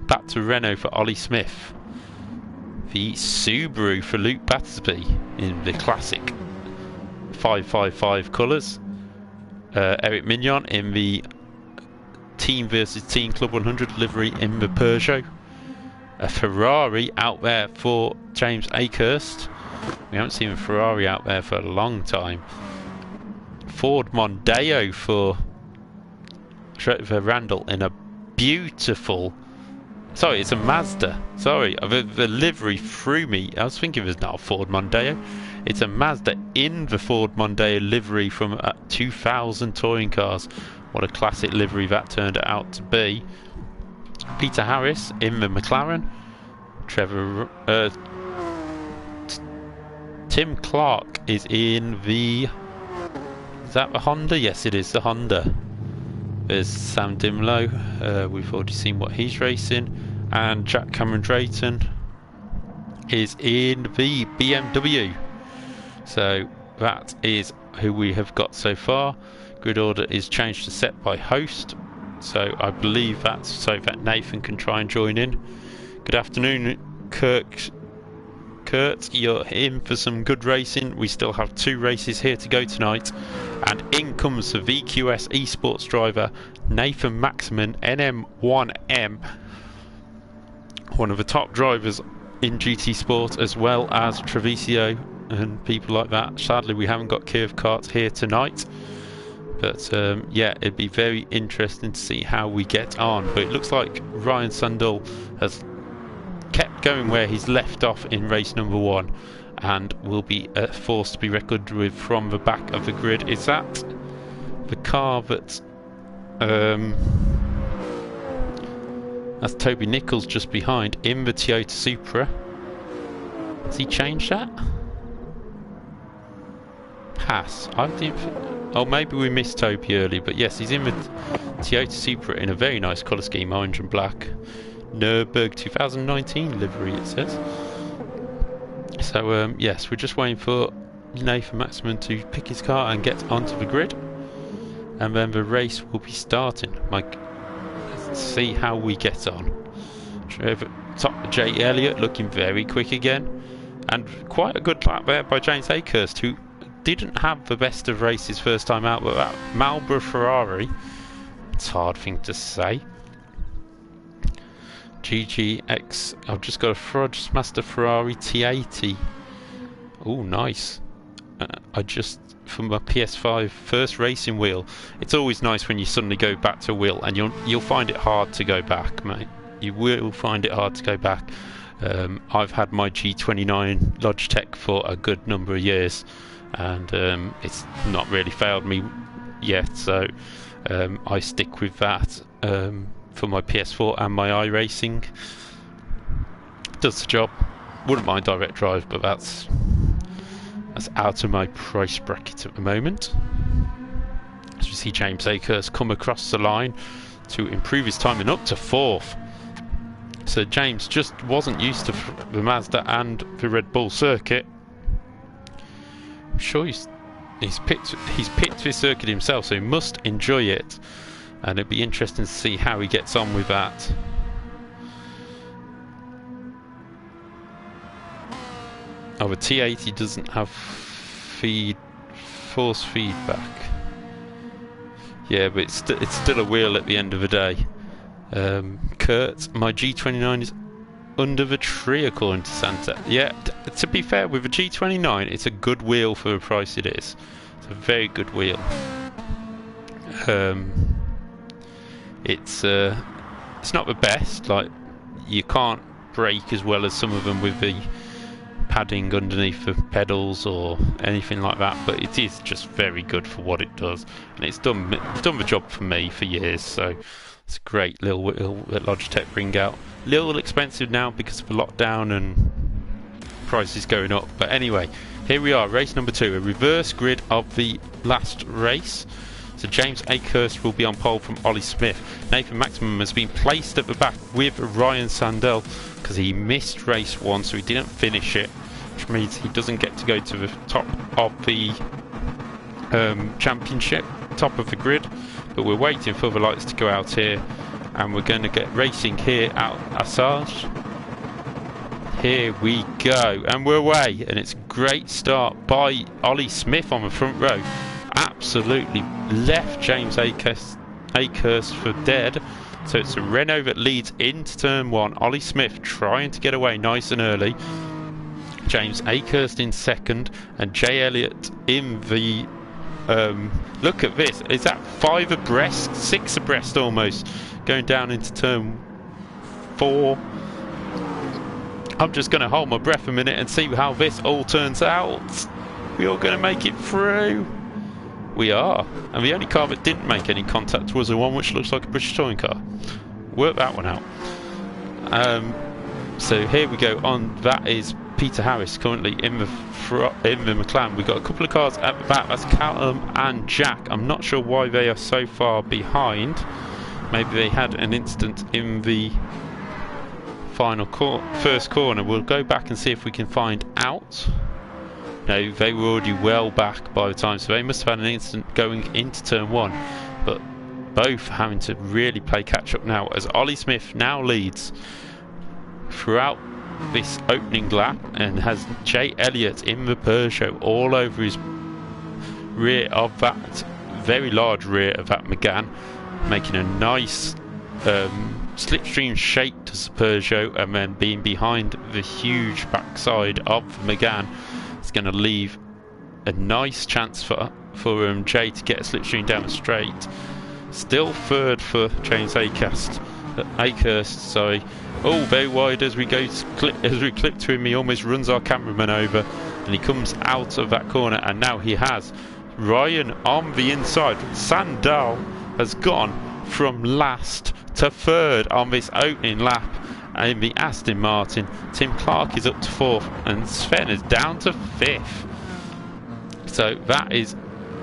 Back to Renault for Ollie Smith. The Subaru for Luke Battersby in the classic 555 colours. Eric Mignon in the Team versus Team Club 100 livery in the Peugeot. A Ferrari out there for James Akehurst. We haven't seen a Ferrari out there for a long time. Ford Mondeo for Trevor Randall in a beautiful... Sorry, it's a Mazda. Sorry, the livery threw me. I was thinking it was not a Ford Mondeo. It's a Mazda in the Ford Mondeo livery from 2000 touring cars. What a classic livery that turned out to be. Peter Harris in the McLaren. Tim Clark is in the... Is that the Honda? Yes, it is the Honda. There's Sam Dimlow. We've already seen what he's racing. And Jack Cameron Drayton is in the BMW. So that is who we have got so far. Grid order is changed to set by host. So I believe that's so that Nathan can try and join in. Good afternoon, Kurt, you're in for some good racing. We still have 2 races here to go tonight. And in comes the VQS eSports driver, Nathan Maximin, NM1M. One of the top drivers in GT Sport, as well as Treviso and people like that. Sadly, we haven't got Curve Karts here tonight. But yeah, it'd be very interesting to see how we get on. But it looks like Ryan Sandall has kept going where he's left off in race number 1 and will be forced to be reckoned with from the back of the grid. Is that the car that... that's Toby Nichols just behind in the Toyota Supra. Has he changed that? Pass. I didn't... Oh, maybe we missed Toby early, but yes, he's in the Toyota Supra in a very nice colour scheme, orange and black. Nürburgring 2019 livery, it says. So, yes, we're just waiting for Nathan Maximin to pick his car and get onto the grid. And then the race will be starting. Let's see how we get on. Jay Elliott looking very quick again. And quite a good lap there by James Akehurst, who didn't have the best of races first time out, but that Marlboro Ferrari, it's a hard thing to say. GGX, I've just got a Frodmaster Ferrari T80. Oh, nice. I just, from my PS5 first racing wheel, it's always nice when you suddenly go back to a wheel, and you'll find it hard to go back, mate. You will find it hard to go back. I've had my G29 Logitech for a good number of years, and it's not really failed me yet, so I stick with that for my PS4 and my iRacing. Does the job. Wouldn't mind direct drive, but that's out of my price bracket at the moment. As we see James Akers come across the line to improve his timing up to 4th. So James just wasn't used to the Mazda and the Red Bull circuit. I'm sure he's picked this circuit himself, so he must enjoy it, and it'd be interesting to see how he gets on with that. Oh, the T80 doesn't have force feedback. Yeah, but it's still a wheel at the end of the day. Kurt, my G29 is under the tree according to Santa. Yeah, to be fair, with a G29, it's a good wheel for the price it is. It's a very good wheel. It's not the best. Like, you can't brake as well as some of them with the padding underneath the pedals or anything like that, but it is just very good for what it does, and it's done the job for me for years. So it's a great little wheel that Logitech bring out. A little expensive now because of the lockdown and prices going up, but anyway, here we are, race number 2, a reverse grid of the last race. So James Akehurst will be on pole from Ollie Smith. Nathan Maximum has been placed at the back with Ryan Sandell because he missed race 1, so he didn't finish it, which means he doesn't get to go to the top of the championship, top of the grid. But we're waiting for the lights to go out here, and we're going to get racing here at Assage. Here we go, and we're away, and it's a great start by Ollie Smith on the front row. Absolutely left James Akehurst for dead. So it's a Renault that leads into turn 1. Ollie Smith trying to get away nice and early. James Akehurst in second, and Jay Elliott in the look at this, is that 5 abreast, 6 abreast almost, going down into turn 4. I'm just going to hold my breath a minute and see how this all turns out. We all going to make it through. We are, and the only car that didn't make any contact was the one which looks like a British touring car. Work that one out. So here we go on. That is Peter Harris currently in the McLaren. We've got a couple of cars at the back. That's Callum and Jack. I'm not sure why they are so far behind. Maybe they had an incident in the final first corner. We'll go back and see if we can find out. No, they were already well back by the time, so they must have had an incident going into turn 1. But both having to really play catch up now, as Ollie Smith now leads throughout this opening lap and has Jay Elliott in the Peugeot all over his rear of that very large rear of that Megane, making a nice slipstream shake to the Peugeot, and then being behind the huge backside of the Megane. It's going to leave a nice chance for Jay to get a slipstream down the straight. Still third for James Akehurst. Sorry. Oh, very wide as we clip to him. He almost runs our cameraman over, and he comes out of that corner. And now he has Ryan on the inside. Sandal has gone from last to third on this opening lap. In the Aston Martin, Tim Clark is up to 4th, and Sven is down to 5th. So that is,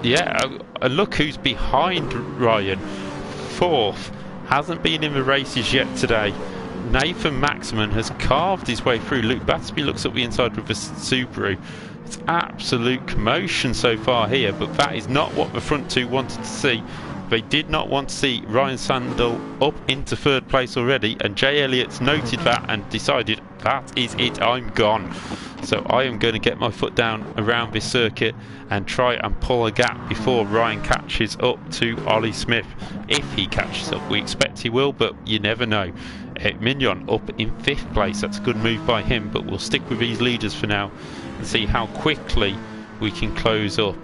yeah, look who's behind Ryan. 4th, hasn't been in the races yet today. Nathan Maxman has carved his way through. Luke Battersby looks up the inside with a Subaru. It's absolute commotion so far here, but that is not what the front two wanted to see. They did not want to see Ryan Sandell up into 3rd place already, and Jay Elliott's noted that and decided that is it, I'm gone. So I am going to get my foot down around this circuit and try and pull a gap before Ryan catches up to Ollie Smith. If he catches up, we expect he will, but you never know. Mignon up in 5th place, that's a good move by him, but we'll stick with these leaders for now and see how quickly we can close up.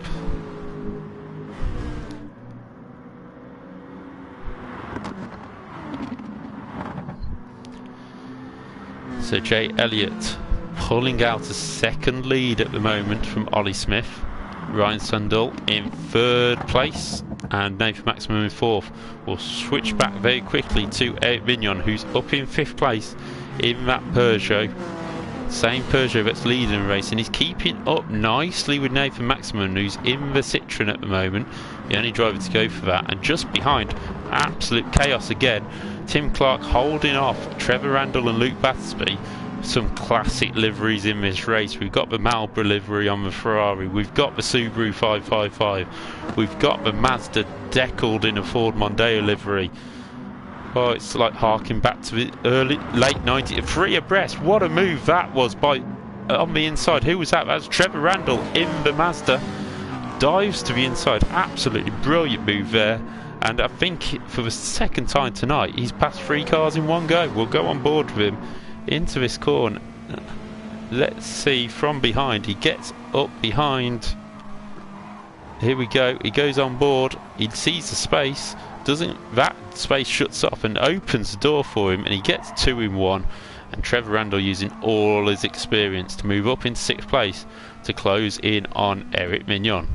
So Jay Elliott pulling out a 2nd lead at the moment from Ollie Smith. Ryan Sandell in 3rd place, and Nathan Maximum in 4th. We'll switch back very quickly to Eric Mignon, who's up in 5th place in that Peugeot. Same Peugeot that's leading the race, and he's keeping up nicely with Nathan Maximum, who's in the Citroen at the moment, the only driver to go for that. And just behind, absolute chaos again, Tim Clark holding off Trevor Randall and Luke Battersby. Some classic liveries in this race. We've got the Marlboro livery on the Ferrari, we've got the Subaru 555, we've got the Mazda deckled in a Ford Mondeo livery. Oh, it's like harking back to the late 90s. 3 abreast. What a move that was by on the inside. Who was that? That was Trevor Randall in the Mazda. Dives to the inside. Absolutely brilliant move there. And I think for the second time tonight, he's passed 3 cars in one go. We'll go on board with him into this corner. Let's see from behind. He gets up behind. Here we go. He goes on board. He sees the space. That space shuts off and opens the door for him, and he gets 2 in 1. And Trevor Randall using all his experience to move up into 6th place to close in on Eric Mignon.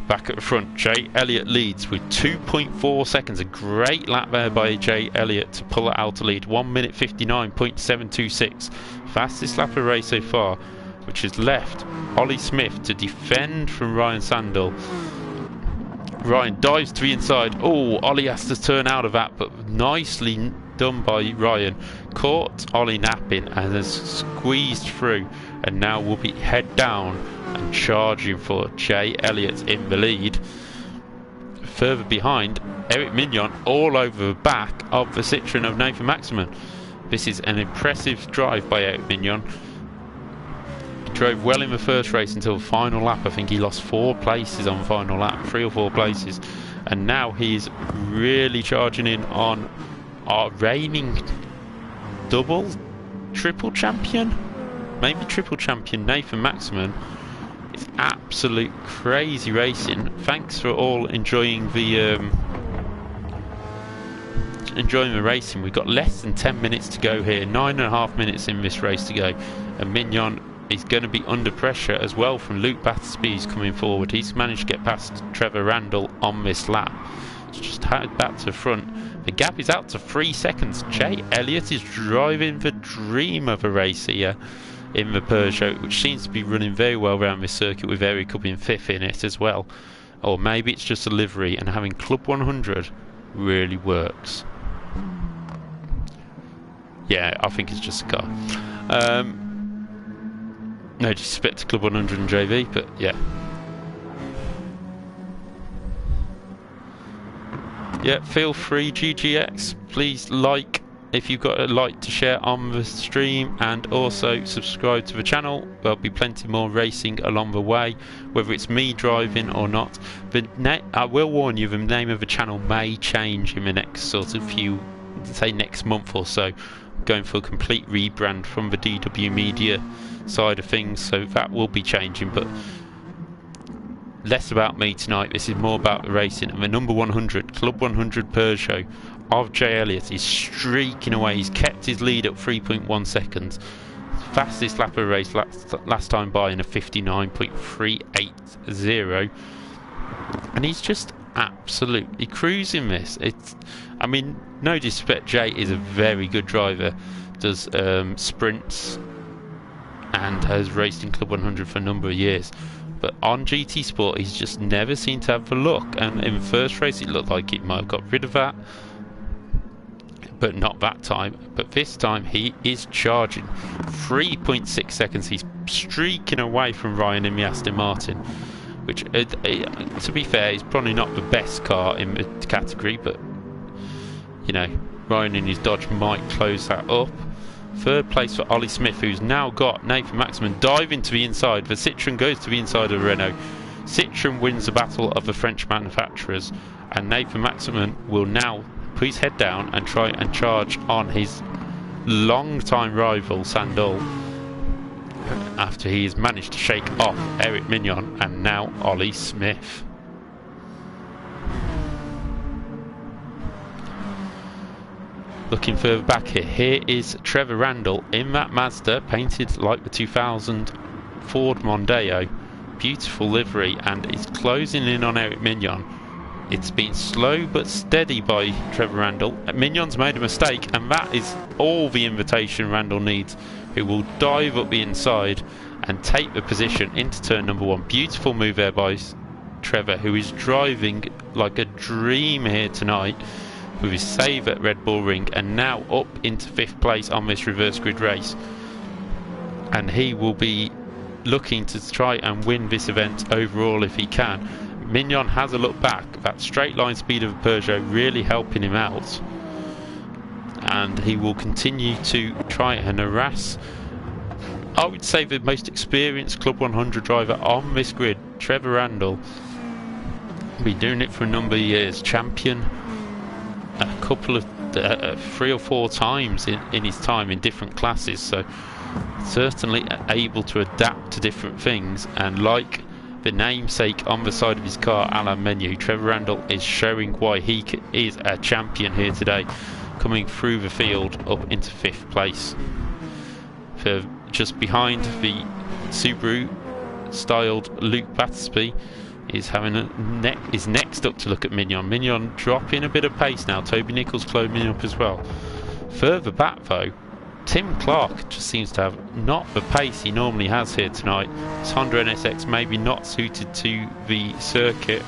Back at the front, Jay Elliott leads with 2.4 seconds. A great lap there by Jay Elliott to pull it out to lead. 1 minute 59.726. Fastest lap of the race so far, which has left Ollie Smith to defend from Ryan Sandel. Ryan dives to the inside. Oh, Ollie has to turn out of that, but nicely done by Ryan. Caught Ollie napping and has squeezed through, and now will be head down and charging for Jay Elliott in the lead. Further behind, Eric Mignon all over the back of the Citroen of Nathan Maximum. This is an impressive drive by Eric Mignon. Drove well in the first race until the final lap. I think he lost 4 places on the final lap, 3 or 4 places, and now he's really charging in on our reigning triple champion, maybe triple champion Nathan Maximum. It's absolute crazy racing. Thanks for all enjoying the racing. We've got less than 10 minutes to go here, 9.5 minutes in this race to go, and Mignon is going to be under pressure as well from Luke Battersby, who's coming forward. He's managed to get past Trevor Randall on this lap. It's just headed back to the front. The gap is out to 3 seconds. Jay Elliott is driving the dream of a race here in the Peugeot, which seems to be running very well around this circuit, with Eric up in 5th in it as well. Or maybe it's just a livery, and having Club 100 really works. Yeah, I think it's just a car. No disrespect to Club 100 and JV, but yeah. Yeah, feel free, GGX. Please like if you've got a like to share on the stream, and also subscribe to the channel. There'll be plenty more racing along the way, whether it's me driving or not. But I will warn you, the name of the channel may change in the next sort of say next month or so. I'm going for a complete rebrand from the DW Media side of things, so that will be changing, but less about me tonight. This is more about the racing, and the number 100 Club 100 Peugeot of Jay Elliott is streaking away. He's kept his lead up 3.1 seconds. Fastest lap of the race last time by in a 59.380, and he's just absolutely cruising this. I mean, no disrespect, Jay is a very good driver, does sprints and has raced in Club 100 for a number of years, but on GT Sport he's just never seemed to have the look, and in the first race it looked like he might have got rid of that, but not that time. But this time he is charging 3.6 seconds. He's streaking away from Ryan in the Aston Martin, which to be fair is probably not the best car in the category, but you know, Ryan in his Dodge might close that up. 3rd place for Ollie Smith, who's now got Nathan Maximum diving to the inside. The Citroen goes to the inside of Renault. Citroen wins the battle of the French manufacturers, and Nathan Maximum will now put his head down and try and charge on his long-time rival Sandal, after he has managed to shake off Eric Mignon and now Ollie Smith. Looking further back here is Trevor Randall in that Mazda, painted like the 2000 Ford Mondeo. Beautiful livery, and is closing in on Eric Mignon. It's been slow but steady by Trevor Randall. Mignon's made a mistake, and that is all the invitation Randall needs, who will dive up the inside and take the position into turn number 1. Beautiful move there by Trevor, who is driving like a dream here tonight with his save at Red Bull Ring, and now up into 5th place on this reverse grid race. And he will be looking to try and win this event overall if he can. Mignon has a look back. That straight line speed of the Peugeot really helping him out, and he will continue to try and harass, I would say, the most experienced Club 100 driver on this grid, Trevor Randall. Been doing it for a number of years, champion a couple of 3 or 4 times in his time in different classes, so certainly able to adapt to different things. And like the namesake on the side of his car, Alan Menu, Trevor Randall is showing why he is a champion here today, coming through the field up into 5th place. For just behind the Subaru styled Luke Battersby is having is next up to look at Mignon. Mignon dropping a bit of pace now. Toby Nichols closing up as well. Further back though, Tim Clark just seems to have not the pace he normally has here tonight. His Honda NSX maybe not suited to the circuit.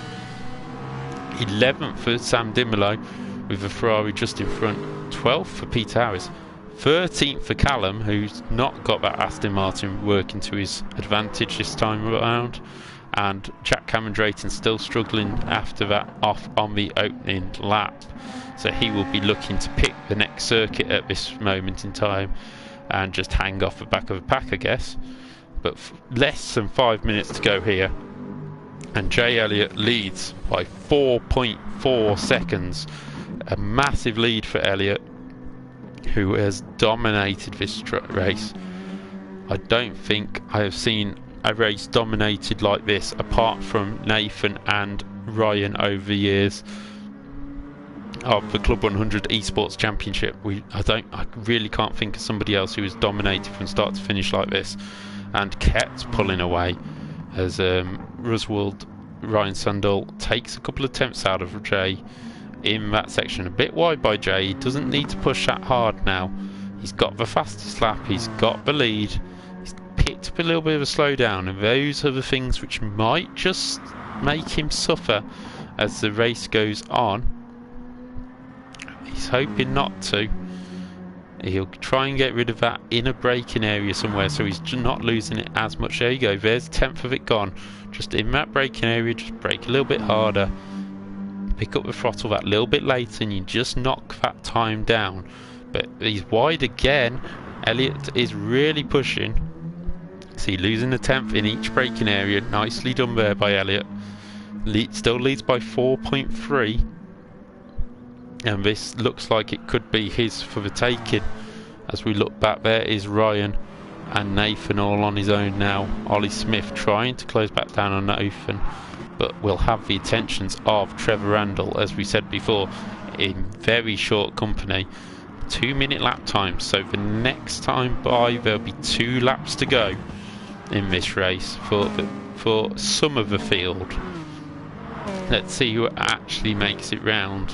11th for Sam Dimolo with a Ferrari just in front. 12th for Peter Harris. 13th for Callum, who's not got that Aston Martin working to his advantage this time around. And Jack Cameron Drayton still struggling after that off on the opening lap. So he will be looking to pick the next circuit at this moment in time and just hang off the back of the pack, I guess. But less than 5 minutes to go here, and Jay Elliott leads by 4.4 seconds. A massive lead for Elliott, who has dominated this race. I don't think I have seen a race dominated like this apart from Nathan and Ryan over the years of the Club 100 eSports Championship. I really can't think of somebody else who has dominated from start to finish like this, and kept pulling away as Roswald Ryan Sandall takes a couple of attempts out of Jay in that section. A bit wide by Jay. He doesn't need to push that hard now. He's got the fastest lap, he's got the lead, he's picked up a little bit of a slowdown, and those are the things which might just make him suffer as the race goes on. He's hoping not to. He'll try and get rid of that inner braking area somewhere so he's not losing it as much. There you go, there's 10th of it gone. Just in that braking area, just brake a little bit harder, pick up the throttle that little bit later, and you just knock that time down. But he's wide again. Elliott is really pushing. See, losing a 10th in each braking area. Nicely done there by Elliott. Still leads by 4.3. And this looks like it could be his for the taking. As we look back, there is Ryan and Nathan all on his own now. Ollie Smith trying to close back down on Nathan, but will have the attentions of Trevor Randall, as we said before, in very short company. 2-minute lap time, so the next time by there'll be 2 laps to go in this race for some of the field. Let's see who actually makes it round,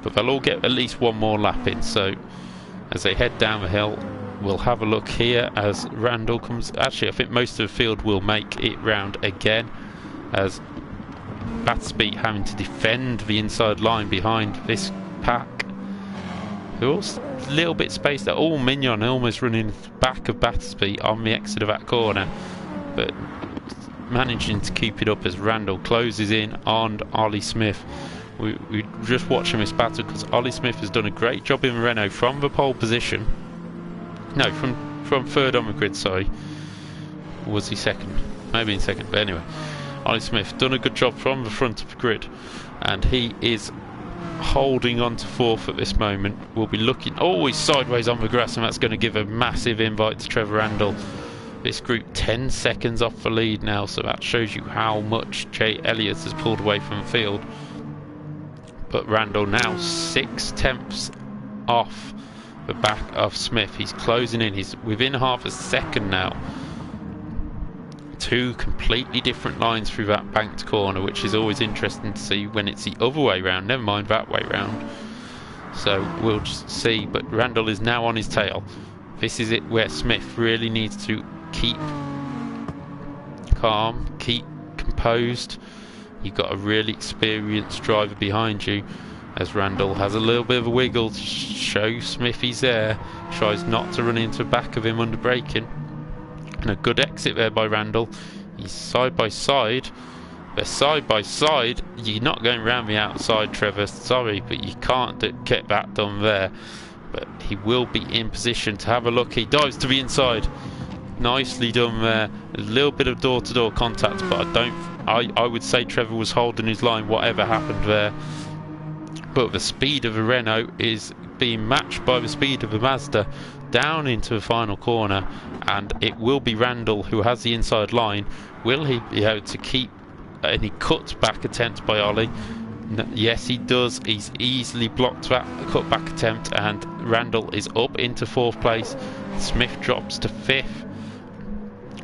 but they'll all get at least one more lap in. So as they head down the hill, we'll have a look here as Randall comes. Actually, I think most of the field will make it round again, as Battersby having to defend the inside line behind this pack. They're all a little bit spaced out. Oh, Mignon almost running back of Battersby on the exit of that corner, but managing to keep it up as Randall closes in on Ollie Smith. We're just watching this battle because Ollie Smith has done a great job in Renault from the pole position. No, from third on the grid, sorry. Was he second? Maybe in second, but anyway. Ollie Smith done a good job from the front of the grid, and he is holding on to 4th at this moment. We'll be looking. Oh, he's sideways on the grass, and that's going to give a massive invite to Trevor Randall. This group 10 seconds off the lead now, so that shows you how much Jay Elliott has pulled away from the field. But Randall now 6/10 off the back of Smith. He's closing in. He's within half a second now two completely different lines through that banked corner, which is always interesting to see when it's the other way round, never mind that way round. So we'll just see, but Randall is now on his tail. This is it where Smith really needs to keep calm, keep composed. You've got a really experienced driver behind you, as Randall has a little bit of a wiggle to show Smith he's there, tries not to run into the back of him under braking. And a good exit there by Randall. He's side by side. They're side by side. You're not going round the outside, Trevor. Sorry, but you can't get that done there. But he will be in position to have a look. He dives to the inside. Nicely done there. A little bit of door-to-door contact, but I would say Trevor was holding his line, whatever happened there. But the speed of the Renault is being matched by the speed of the Mazda down into the final corner, and it will be Randall who has the inside line. Will he be able to keep any cut back attempt by Ollie? No, yes, he does. He's easily blocked that cut back attempt, and Randall is up into 4th place. Smith drops to 5th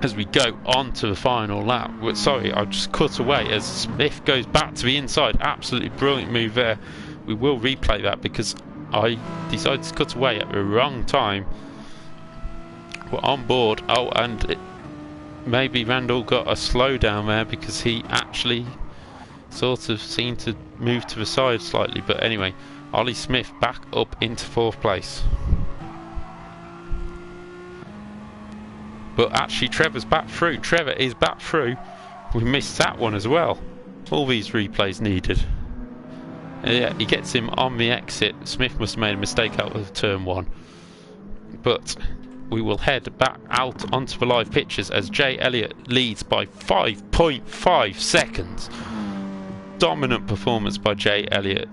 as we go on to the final lap. Sorry, I'll just cut away as Smith goes back to the inside. Absolutely brilliant move there. We will replay that because I decided to cut away at the wrong time. We're on board. Oh, and maybe Randall got a slowdown there because he actually sort of seemed to move to the side slightly. But anyway, Ollie Smith back up into 4th place. But actually Trevor's back through. Trevor is back through. We missed that one as well. All these replays needed. Yeah, he gets him on the exit. Smith must have made a mistake out of turn 1. But we will head back out onto the live pictures as Jay Elliott leads by 5.5 seconds. Dominant performance by Jay Elliott.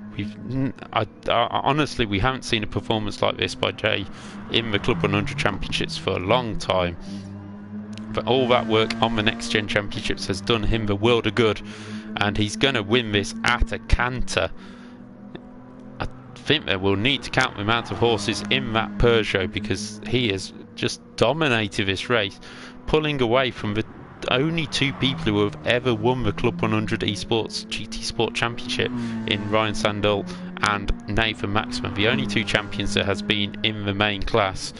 Honestly, we haven't seen a performance like this by Jay in the Club 100 Championships for a long time. But all that work on the Next Gen Championships has done him the world of good, and he's going to win this at a canter. I think they will need to count the amount of horses in that Peugeot, because he has just dominated this race, pulling away from the only 2 people who have ever won the Club 100 eSports GT Sport Championship in Ryan Sandall and Nathan Maxman, the only 2 champions that has been in the main class.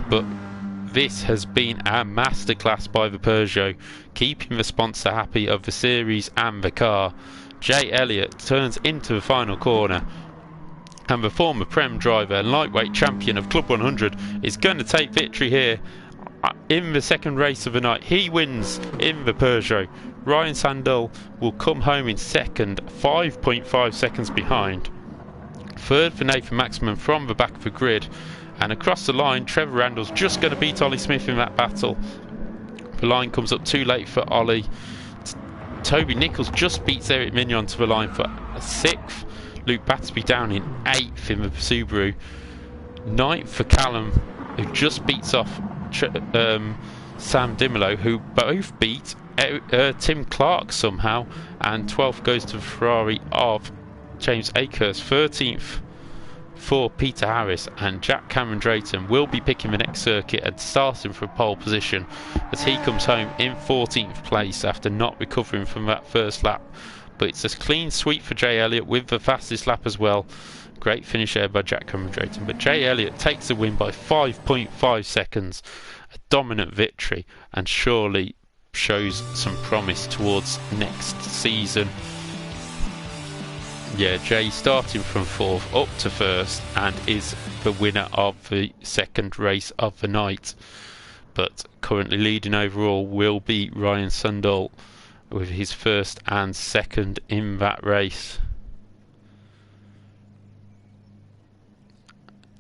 But this has been a masterclass by the Peugeot, keeping the sponsor happy of the series and the car. Jay Elliott turns into the final corner, and the former Prem driver and lightweight champion of Club 100 is going to take victory here in the second race of the night. He wins in the Peugeot. Ryan Sandall will come home in second, 5.5 seconds behind. Third for Nathan Maxman from the back of the grid. And across the line, Trevor Randall's just going to beat Ollie Smith in that battle. The line comes up too late for Ollie. Toby Nichols just beats Eric Mignon to the line for 6th. Luke Battersby down in 8th in the Subaru. 9th for Callum, who just beats off Sam Dimolo, who both beat Tim Clark somehow. And 12th goes to the Ferrari of James Akers. 13th for Peter Harris, and Jack Cameron Drayton will be picking the next circuit and starting from pole position as he comes home in 14th place after not recovering from that first lap. But it's a clean sweep for Jay Elliott with the fastest lap as well. Great finish there by Jack Cameron Drayton, but Jay Elliott takes the win by 5.5 seconds. A dominant victory, and surely shows some promise towards next season. Yeah, Jay starting from 4th up to 1st and is the winner of the second race of the night. But currently leading overall will be Ryan Sandall with his 1st and 2nd in that race.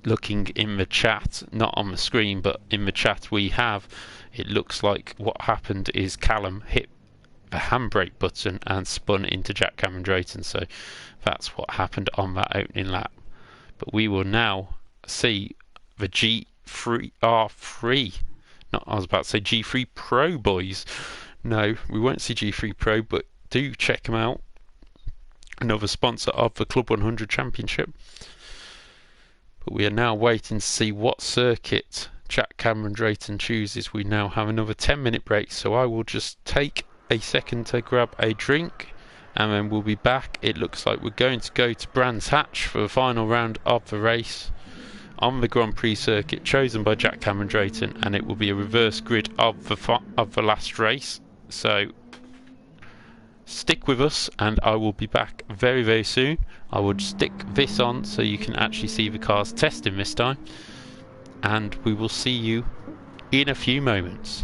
Looking in the chat, not on the screen but in the chat we have, it looks like what happened is Callum hit the handbrake button and spun into Jack Cameron Drayton, so that's what happened on that opening lap. But we will now see the G3 R3, not, I was about to say G3 Pro boys. No, we won't see G3 Pro, but do check them out. Another sponsor of the Club 100 Championship. But we are now waiting to see what circuit Jack Cameron Drayton chooses, we now have another 10-minute break, so I will just take a second to grab a drink and then we'll be back. It looks like we're going to go to Brands Hatch for the final round of the race on the Grand Prix circuit chosen by Jack Cameron Drayton, and it will be a reverse grid of the last race. So stick with us and I will be back very, very soon. I would stick this on so you can actually see the cars testing this time, and we will see you in a few moments.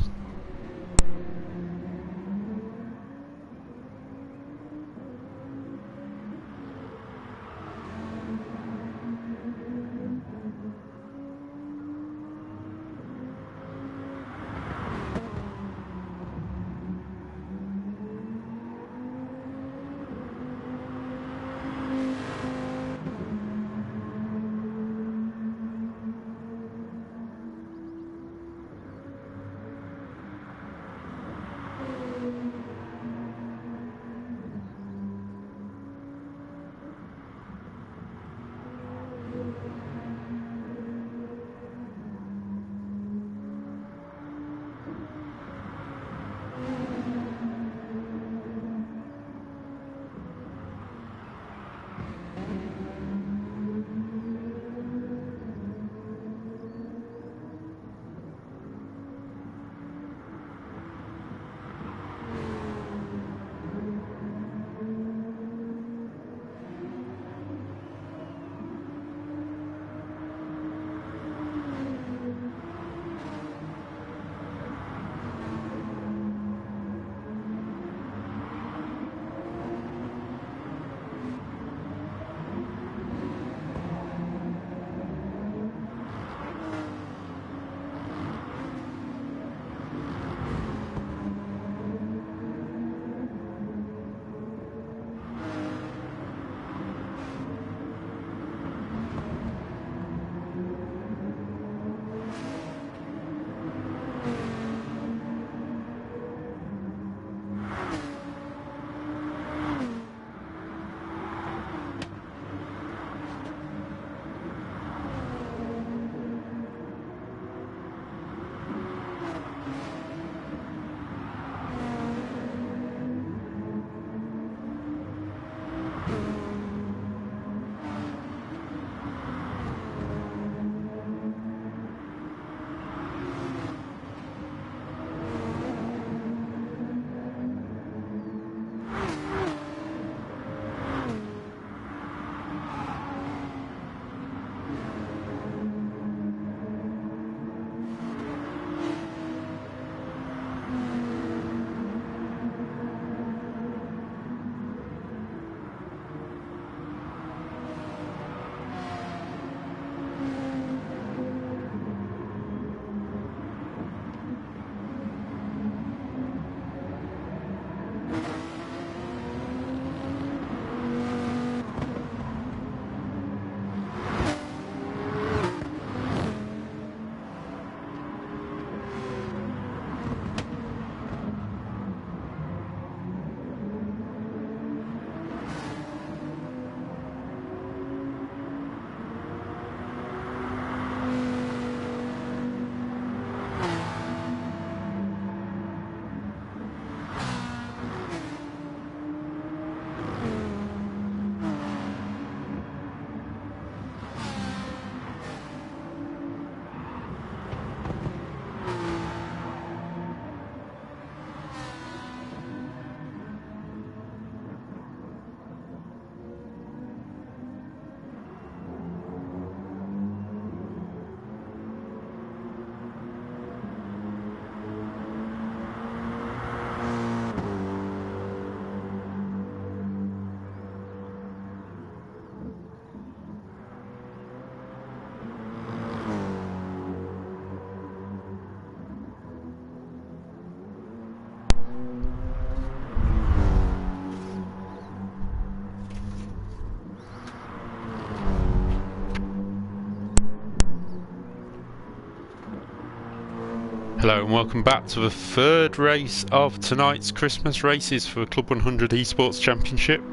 Hello and welcome back to the third race of tonight's Christmas races for the Club 100 eSports Championship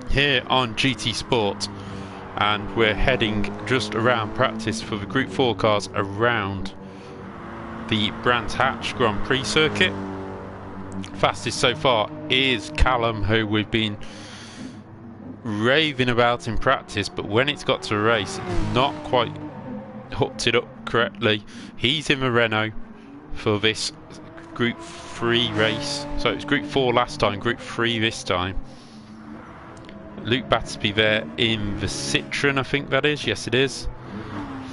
here on GT Sport, and we're heading just around practice for the Group 4 cars around the Brands Hatch Grand Prix circuit. Fastest so far is Callum, who we've been raving about in practice, but when it's got to a race, not quite hooked it up correctly. He's in the Renault for this Group 3 race. So it was Group 4 last time, Group 3 this time. Luke Battersby there in the Citroen, I think that is. Yes, it is.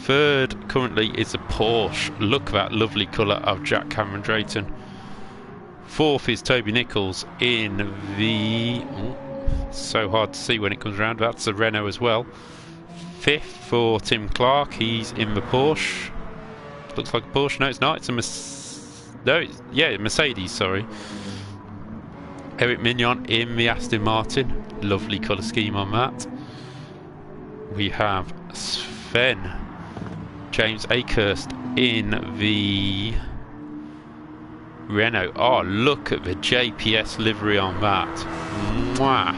Third currently is a Porsche. Look at that lovely colour of Jack Cameron Drayton. Fourth is Toby Nichols in the... so hard to see when it comes around. That's a Renault as well. Fifth for Tim Clark. He's in the Porsche. Looks like a Porsche. No, it's not. It's a Mercedes. Sorry. Eric Mignon in the Aston Martin. Lovely colour scheme on that. We have Sven James Akehurst in the Renault. Oh, look at the JPS livery on that. Mwah.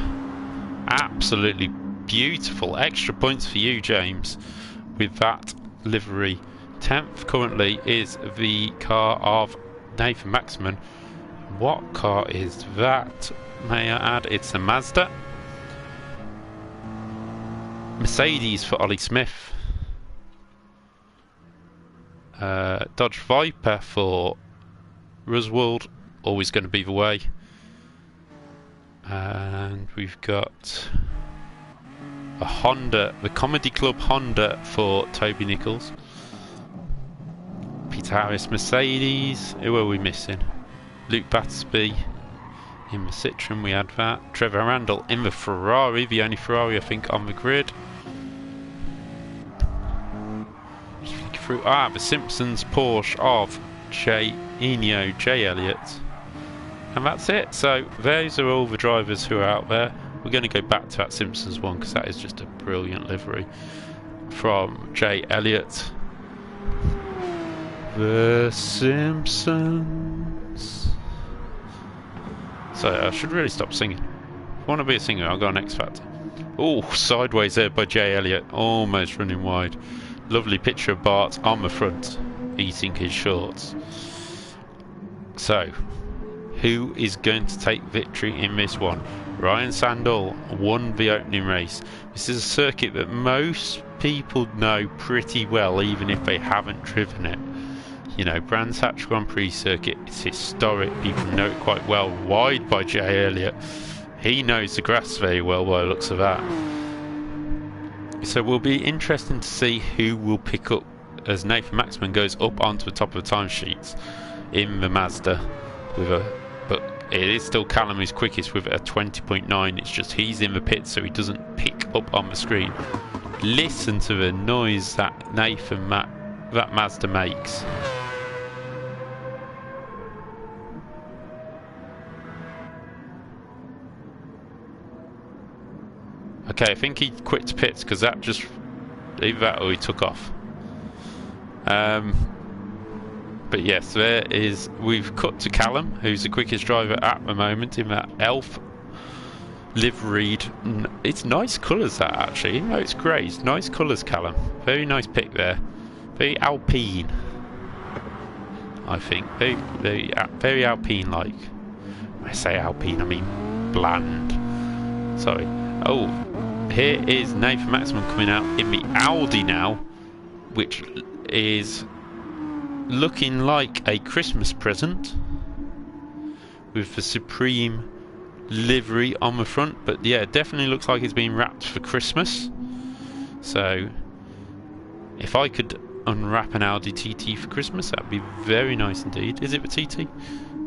Absolutely beautiful. Extra points for you, James, with that livery. 10th currently is the car of Nathan Maxman. What car is that, may I add? It's a Mazda. Mercedes for Ollie Smith. Dodge Viper for Ruswold, always going to be the way. And we've got a Honda, the Comedy Club Honda for Toby Nichols. Peter Harris Mercedes. Who are we missing? Luke Battersby in the Citroen, we had that. Trevor Randall in the Ferrari, the only Ferrari I think on the grid. Through the Simpsons Porsche of J Elliott, and that's it. So those are all the drivers who are out there. We're going to go back to that Simpsons one because that is just a brilliant livery from J Elliott. The Simpsons. So I should really stop singing. If I want to be a singer, I'll go on X Factor. Oh, sideways there by J Elliott, almost running wide. Lovely picture of Bart on the front eating his shorts. So who is going to take victory in this one? Ryan Sandall won the opening race. This is a circuit that most people know pretty well, even if they haven't driven it. You know, Brands Hatch Grand Prix circuit, it's historic, people know it quite well. Wide by J Elliott, he knows the grass very well by the looks of that. So we'll be interesting to see who will pick up as Nathan Maxman goes up onto the top of the timesheets in the Mazda with a, but it is still Callum who's quickest with a 20.9. It's just he's in the pit, so he doesn't pick up on the screen. Listen to the noise that that Mazda makes. Okay, I think he quit to pits because that just, either that or he took off. But yes, there is, we've cut to Callum, who's the quickest driver at the moment in that elf liveried. It's nice colours that actually, even though it's grey, it's nice colours, Callum. Very nice pick there. Very Alpine, I think. Very Alpine-like. When I say Alpine, I mean bland. Sorry. Oh, here is Nathan Maxman coming out in the Audi now, which is looking like a Christmas present with the Supreme livery on the front. But yeah, it definitely looks like it's been wrapped for Christmas. So if I could unwrap an Audi TT for Christmas, that'd be very nice indeed. Is it the TT?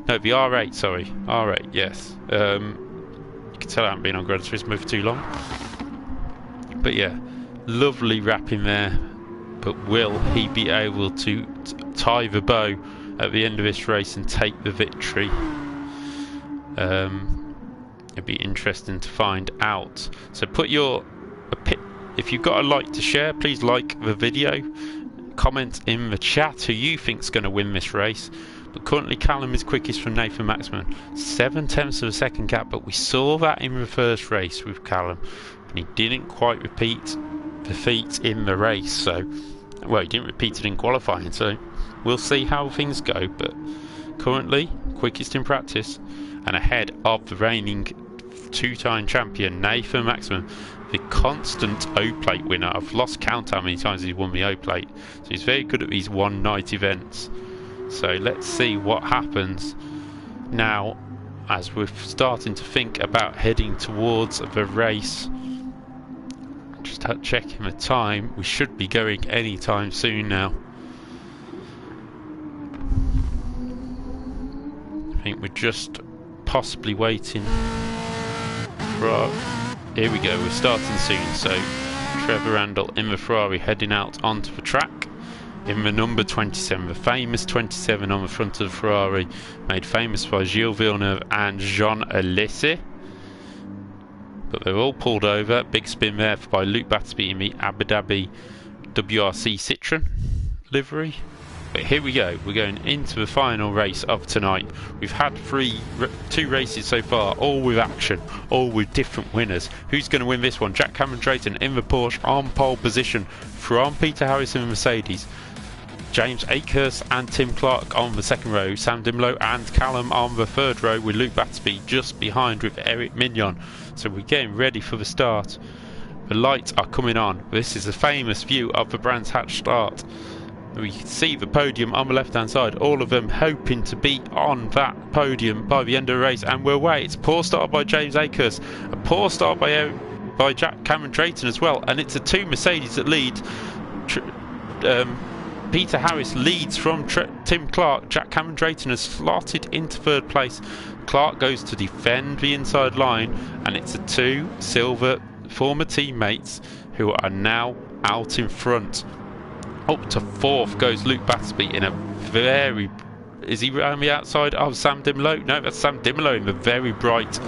No, the R8, sorry. R8, yes. You can tell I haven't been on Gran Turismo for too long. But yeah, lovely wrapping there. But will he be able to tie the bow at the end of this race and take the victory? It'd be interesting to find out. So put your if you've got a like to share, please like the video. Comment in the chat who you think's going to win this race. But currently Callum is quickest from Nathan Maxman, 7/10 of a second gap. But we saw that in the first race with Callum, and he didn't quite repeat the feat in the race. So, well, he didn't repeat it in qualifying. So we'll see how things go, but currently quickest in practice and ahead of the reigning two-time champion Nathan Maximum, the constant O-Plate winner. I've lost count how many times he's won the O-Plate, so he's very good at these one-night events. So let's see what happens now as we're starting to think about heading towards the race. Just checking the time, we should be going any time soon now. I think we're just possibly waiting for our... Here we go, we're starting soon. So Trevor Randall in the Ferrari heading out onto the track in the number 27, the famous 27 on the front of the Ferrari, made famous by Gilles Villeneuve and Jean Alesi. But they're all pulled over. Big spin there by Luke Battersby in the Abu Dhabi WRC Citroen livery. But here we go, we're going into the final race of tonight. We've had two races so far, all with action, all with different winners. Who's going to win this one? Jack Cameron Drayton in the Porsche on pole position from Peter Harris in the Mercedes. James Akehurst and Tim Clark on the second row, Sam Dimlow and Callum on the third row, with Luke Battersby just behind with Eric Mignon. So we're getting ready for the start. The lights are coming on. This is a famous view of the Brands Hatch start. We can see the podium on the left hand side, all of them hoping to be on that podium by the end of the race, and we're away. It's a poor start by James Akehurst, a poor start by Jack Cameron Drayton as well, and it's a two Mercedes that lead. Peter Harris leads from Tim Clark. Jack Cameron Drayton has slotted into third place. Clark goes to defend the inside line, and it's a two Silver former teammates who are now out in front. Up to fourth goes Luke Battersby in a very... Is he around the outside of Sam Dimlow? No, that's Sam Dimlow in the very bright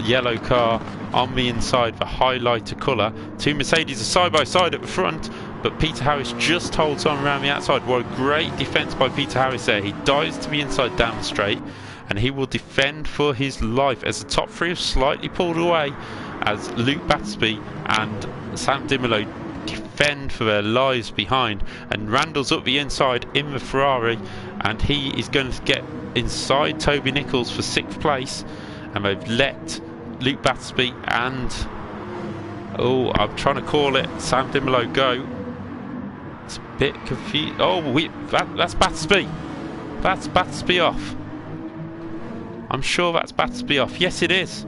yellow car on the inside, the highlighter colour. Two Mercedes are side by side at the front, but Peter Harris just holds on around the outside. What a great defence by Peter Harris there. He dives to the inside down the straight, and he will defend for his life as the top three have slightly pulled away, as Luke Battersby and Sam Dimlow defend for their lives behind. And Randall's up the inside in the Ferrari, and he is going to get inside Toby Nichols for 6th place, and they've let Luke Battersby and I'm trying to call it, Sam Dimlow go. It's a bit confused. That's Battersby. That's Battersby off. I'm sure that's Battersby off. Yes, it is.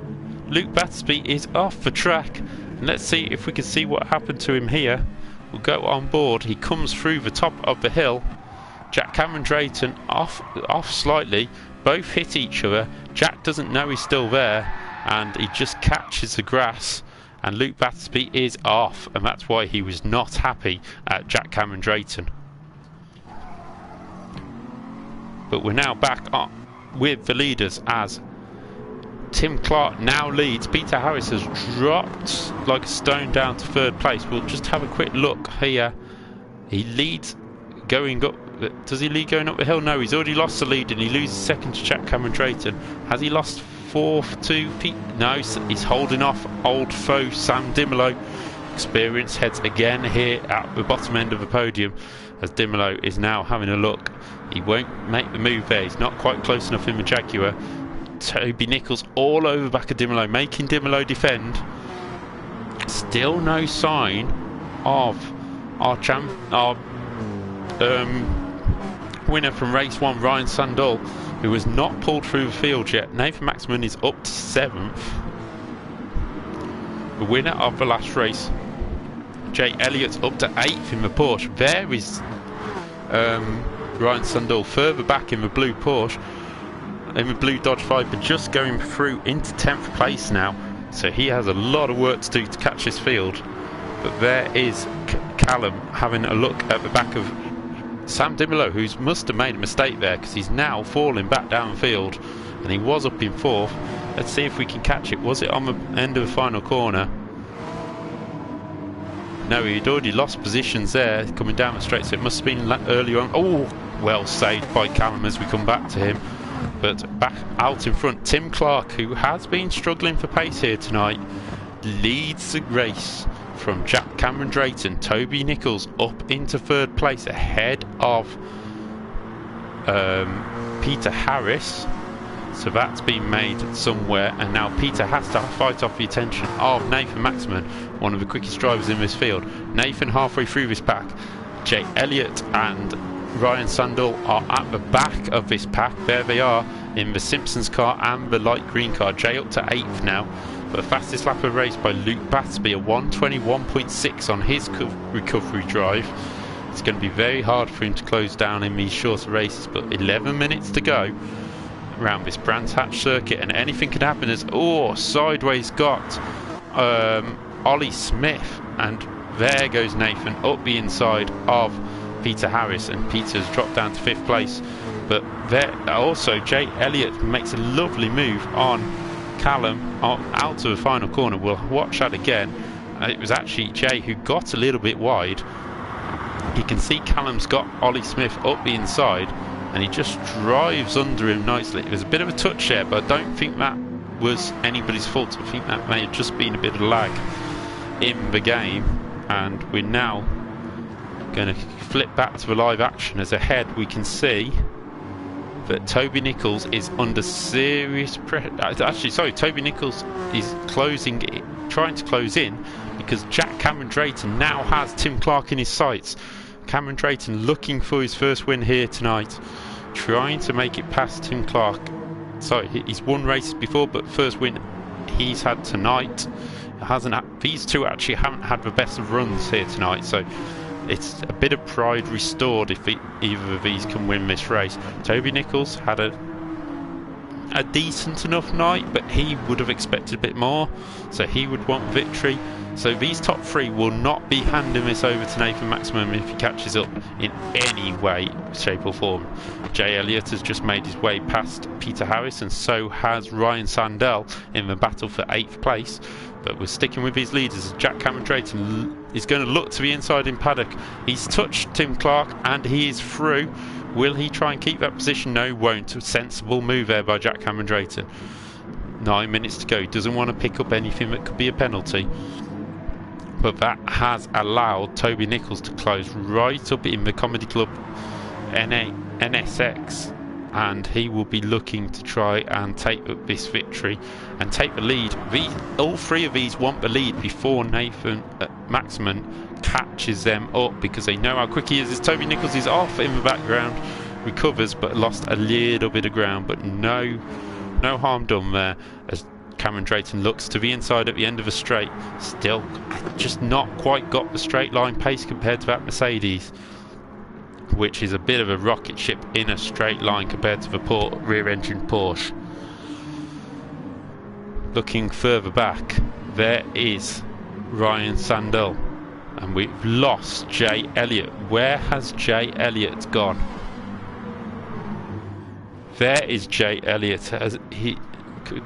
Luke Battersby is off the track. And let's see if we can see what happened to him here. We'll go on board. He comes through the top of the hill. Jack Cameron Drayton off slightly. Both hit each other. Jack doesn't know he's still there, and he just catches the grass. And Luke Battersby is off, and that's why he was not happy at Jack Cameron Drayton. But we're now back on with the leaders as Tim Clark now leads. Peter Harris has dropped like a stone down to 3rd place. We'll just have a quick look here. He leads going up. Does he lead going up the hill? No, he's already lost the lead, and he loses 2nd to Jack Cameron Drayton. Has he lost 4th to Pete? No, he's holding off old foe Sam Dimlow. Experience heads again here at the bottom end of the podium, as Dimlow is now having a look. He won't make the move there. He's not quite close enough in the Jaguar. Toby Nichols all over the back of Dimlow, making Dimlow defend. Still no sign of our winner from race 1, Ryan Sandall, who has not pulled through the field yet. Nathan Maxman is up to 7th. The winner of the last race, Jay Elliott's up to 8th in the Porsche. There is Ryan Sandall further back in the blue Porsche, in the blue Dodge Viper, just going through into 10th place now. So he has a lot of work to do to catch this field. But there is Callum having a look at the back of Sam Dimlow, who must have made a mistake there, because he's now falling back downfield, and he was up in 4th. Let's see if we can catch it. Was it on the end of the final corner? No, he'd already lost positions there coming down the straight, so it must have been earlier on. Oh, well saved by Callum as we come back to him. But back out in front, Tim Clark, who has been struggling for pace here tonight, leads the race from Jack Cameron Drayton. Toby Nichols up into 3rd place ahead of Peter Harris. So that's been made somewhere, and now Peter has to fight off the attention of Nathan Maxman, one of the quickest drivers in this field. Nathan halfway through this pack. Jay Elliott and Ryan Sandell are at the back of this pack. There they are in the Simpsons car and the light green car. Jay up to 8th now. But the fastest lap of the race by Luke Battersby, a 1:21.6 on his recovery drive. It's going to be very hard for him to close down in these shorter races, but 11 minutes to go around this Brands Hatch circuit, and anything can happen. As sideways got Ollie Smith, and there goes Nathan up the inside of Peter Harris, and Peter's dropped down to 5th place. But there also Jay Elliott makes a lovely move on Callum out to the final corner. We'll watch that again. It was actually Jay who got a little bit wide. You can see Callum's got Ollie Smith up the inside, and he just drives under him nicely. It was a bit of a touch there, but I don't think that was anybody's fault. I think that may have just been a bit of lag in the game. And we're now going to flip back to the live action, as ahead we can see that Toby Nichols is under serious pressure. Actually, sorry, Toby Nichols is trying to close in, because Jack Cameron Drayton now has Tim Clark in his sights. Cameron Drayton looking for his first win here tonight, trying to make it past Tim Clark. Sorry, he's won races before, but first win he's had tonight. These two actually haven't had the best of runs here tonight, so it's a bit of pride restored if either of these can win this race. Toby Nichols had a decent enough night, but he would have expected a bit more, so he would want victory. So these top three will not be handing this over to Nathan Maxman if he catches up in any way, shape or form. Jay Elliott has just made his way past Peter Harris, and so has Ryan Sandell in the battle for 8th place. But we're sticking with his leaders. Jack Cameron Drayton is going to look to the inside in paddock. He's touched Tim Clark and he is through. Will he try and keep that position? No, he won't. A sensible move there by Jack Cameron Drayton. 9 minutes to go. He doesn't want to pick up anything that could be a penalty. But that has allowed Toby Nichols to close right up in the Comedy Club NSX, and he will be looking to try and take up this victory and take the lead. All three of these want the lead before Nathan Maxman catches them up, because they know how quick he is. As Toby Nichols is off in the background, recovers but lost a little bit of ground, but no harm done there, as Cameron Drayton looks to the inside at the end of a straight. Still just not quite got the straight line pace compared to that Mercedes, which is a bit of a rocket ship in a straight line compared to the rear engine Porsche. Looking further back, there is Ryan Sandell, and we've lost Jay Elliott. Where has Jay Elliott gone? There is Jay Elliott.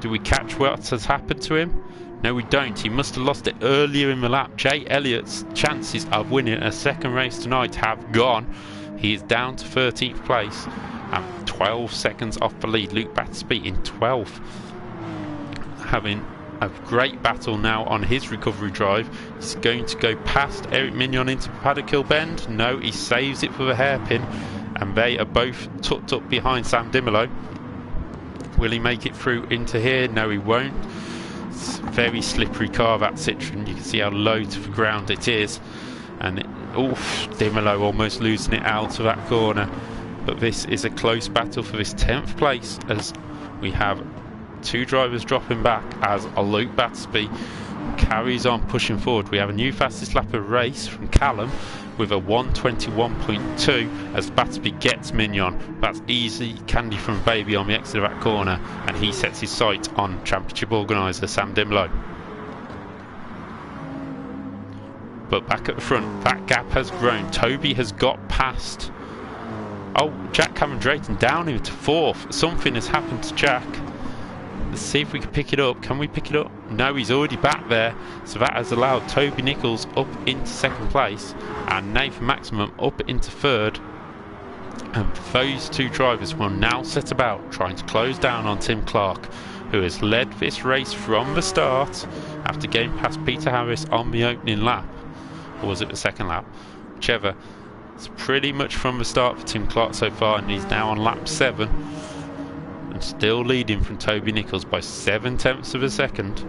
Do we catch what has happened to him? No, we don't. He must have lost it earlier in the lap. Jay Elliott's chances of winning a second race tonight have gone. He is down to 13th place and 12 seconds off the lead. Luke Battersby in 12th, having a great battle now on his recovery drive. He's going to go past Eric Mignon into Paddock Hill Bend. No, he saves it for the hairpin, and they are both tucked up behind Sam Dimolo. Will he make it through into here? No, he won't. It's a very slippery car, that Citroen. You can see how low to the ground it is, and Dimolo almost losing it out of that corner. But this is a close battle for this 10th place, as we have two drivers dropping back, as Luke Battersby carries on pushing forward. We have a new fastest lap of race from Callum with a 1:21.2 as Battersby gets Mignon. That's easy candy from Baby on the exit of that corner, and he sets his sight on championship organiser Sam Dimolo. But back at the front, that gap has grown. Toby has got past Jack Cameron Drayton down into 4th. Something has happened to Jack. Let's see if we can pick it up. Can we pick it up? No, he's already back there. So that has allowed Toby Nichols up into 2nd place and Nathan Maxman up into 3rd. And those two drivers will now set about trying to close down on Tim Clark, who has led this race from the start after getting past Peter Harris on the opening lap. Or was it the second lap? Whichever. It's pretty much from the start for Tim Clark so far, and he's now on lap 7 and still leading from Toby Nichols by 7/10 of a second.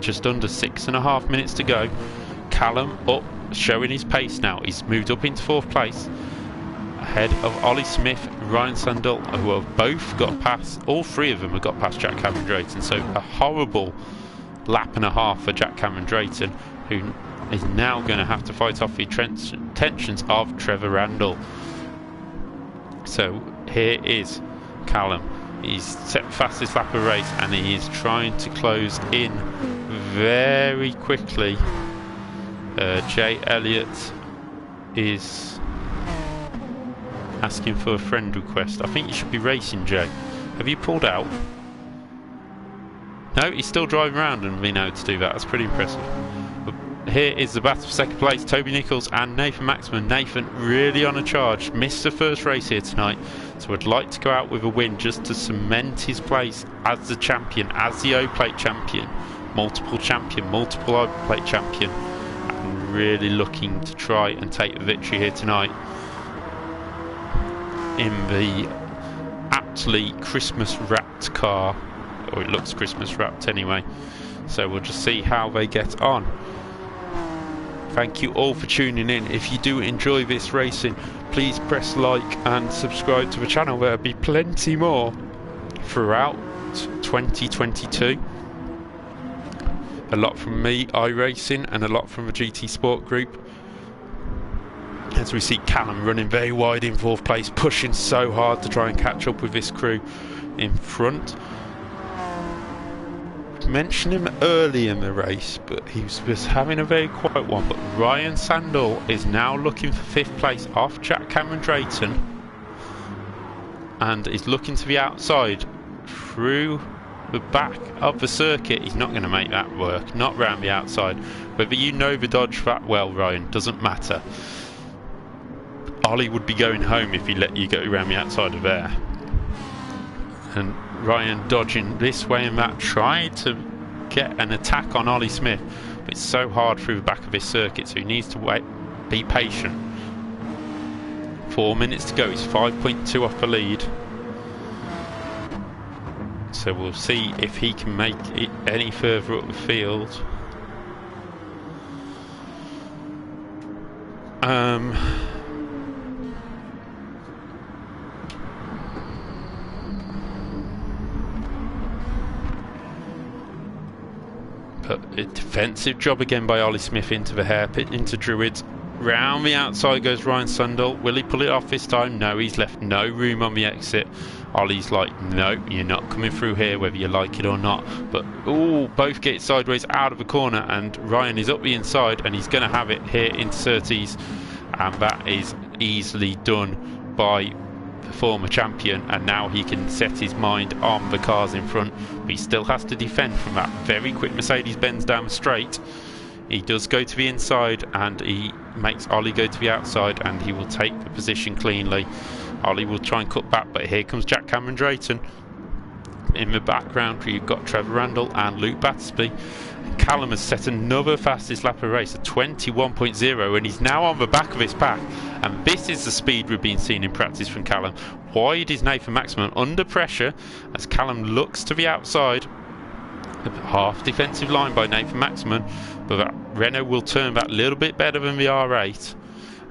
Just under 6.5 minutes to go. Callum up, showing his pace now. He's moved up into 4th place, ahead of Ollie Smith, Ryan Sandell, who have both got past, all 3 of them have got past Jack Cameron Drayton. So a horrible lap and a half for Jack Cameron Drayton, who is now going to have to fight off the tensions of Trevor Randall. So here is Callum. He's set fastest lap of race, and he is trying to close in very quickly. Jay Elliott is asking for a friend request. I think you should be racing, Jay. Have you pulled out? No, he's still driving around and being able to do that. That's pretty impressive. But here is the battle for 2nd place. Toby Nichols and Nathan Maxman. Nathan really on a charge. Missed the first race here tonight, so would like to go out with a win just to cement his place as the champion, as the O-Plate champion, multiple O-Plate champion, and really looking to try and take the victory here tonight in the aptly Christmas wrapped car, or it looks Christmas wrapped anyway. So we'll just see how they get on. Thank you all for tuning in. If you do enjoy this racing, please press like and subscribe to the channel. There'll be plenty more throughout 2022. A lot from me, iRacing, and a lot from the GT Sport Group. As we see Callum running very wide in 4th place, pushing so hard to try and catch up with this crew in front. Mentioned him early in the race, but he was having a very quiet one. But Ryan Sandell is now looking for 5th place off Jack Cameron Drayton, and is looking to the outside through the back of the circuit. He's not going to make that work, not round the outside. Whether you know the dodge that well, Ryan, doesn't matter. Ollie would be going home if he let you go around the outside of there. And Ryan dodging this way and that, tried to get an attack on Ollie Smith, but it's so hard through the back of this circuit, so he needs to wait, be patient. 4 minutes to go. He's 5.2 off the lead, so we'll see if he can make it any further up the field. But a defensive job again by Ollie Smith into the hairpin, into Druids. Round the outside goes Ryan Sandell. Will he pull it off this time? No, he's left no room on the exit. Ollie's like, no, you're not coming through here, whether you like it or not. But both get sideways out of the corner, and Ryan is up the inside, and he's going to have it here in Surtees, and that is easily done by the former champion. And now he can set his mind on the cars in front, but he still has to defend from that very quick Mercedes-Benz down the straight. He does go to the inside, and he makes Ollie go to the outside, and he will take the position cleanly. Ollie will try and cut back, but here comes Jack Cameron Drayton. In the background, you've got Trevor Randall and Luke Battersby. Callum has set another fastest lap of race at 21.0, and he's now on the back of his pack. And this is the speed we've been seeing in practice from Callum. Wide is Nathan Maxman under pressure as Callum looks to the outside. A half defensive line by Nathan Maxman, but that Renault will turn that little bit better than the R8,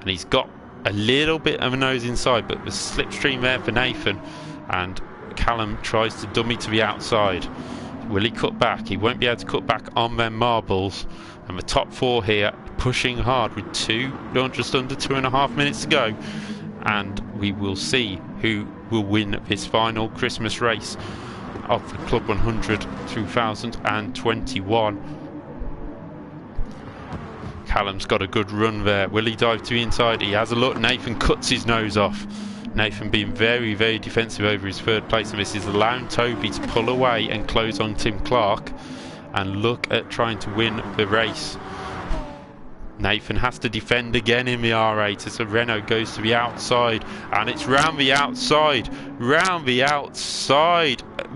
and he's got a little bit of a nose inside, but the slipstream there for Nathan, and Callum tries to dummy to the outside. Will he cut back? He won't be able to cut back on them marbles, and the top 4 here pushing hard with just under 2.5 minutes to go, and we will see who will win this final Christmas race of the Club 100 2021. Callum's got a good run there. Will he dive to the inside? He has a look. Nathan cuts his nose off. Nathan being very, very defensive over his 3rd place, and this is allowing Toby to pull away and close on Tim Clark and look at trying to win the race. Nathan has to defend again in the R8 as the Renault goes to the outside, and it's round the outside.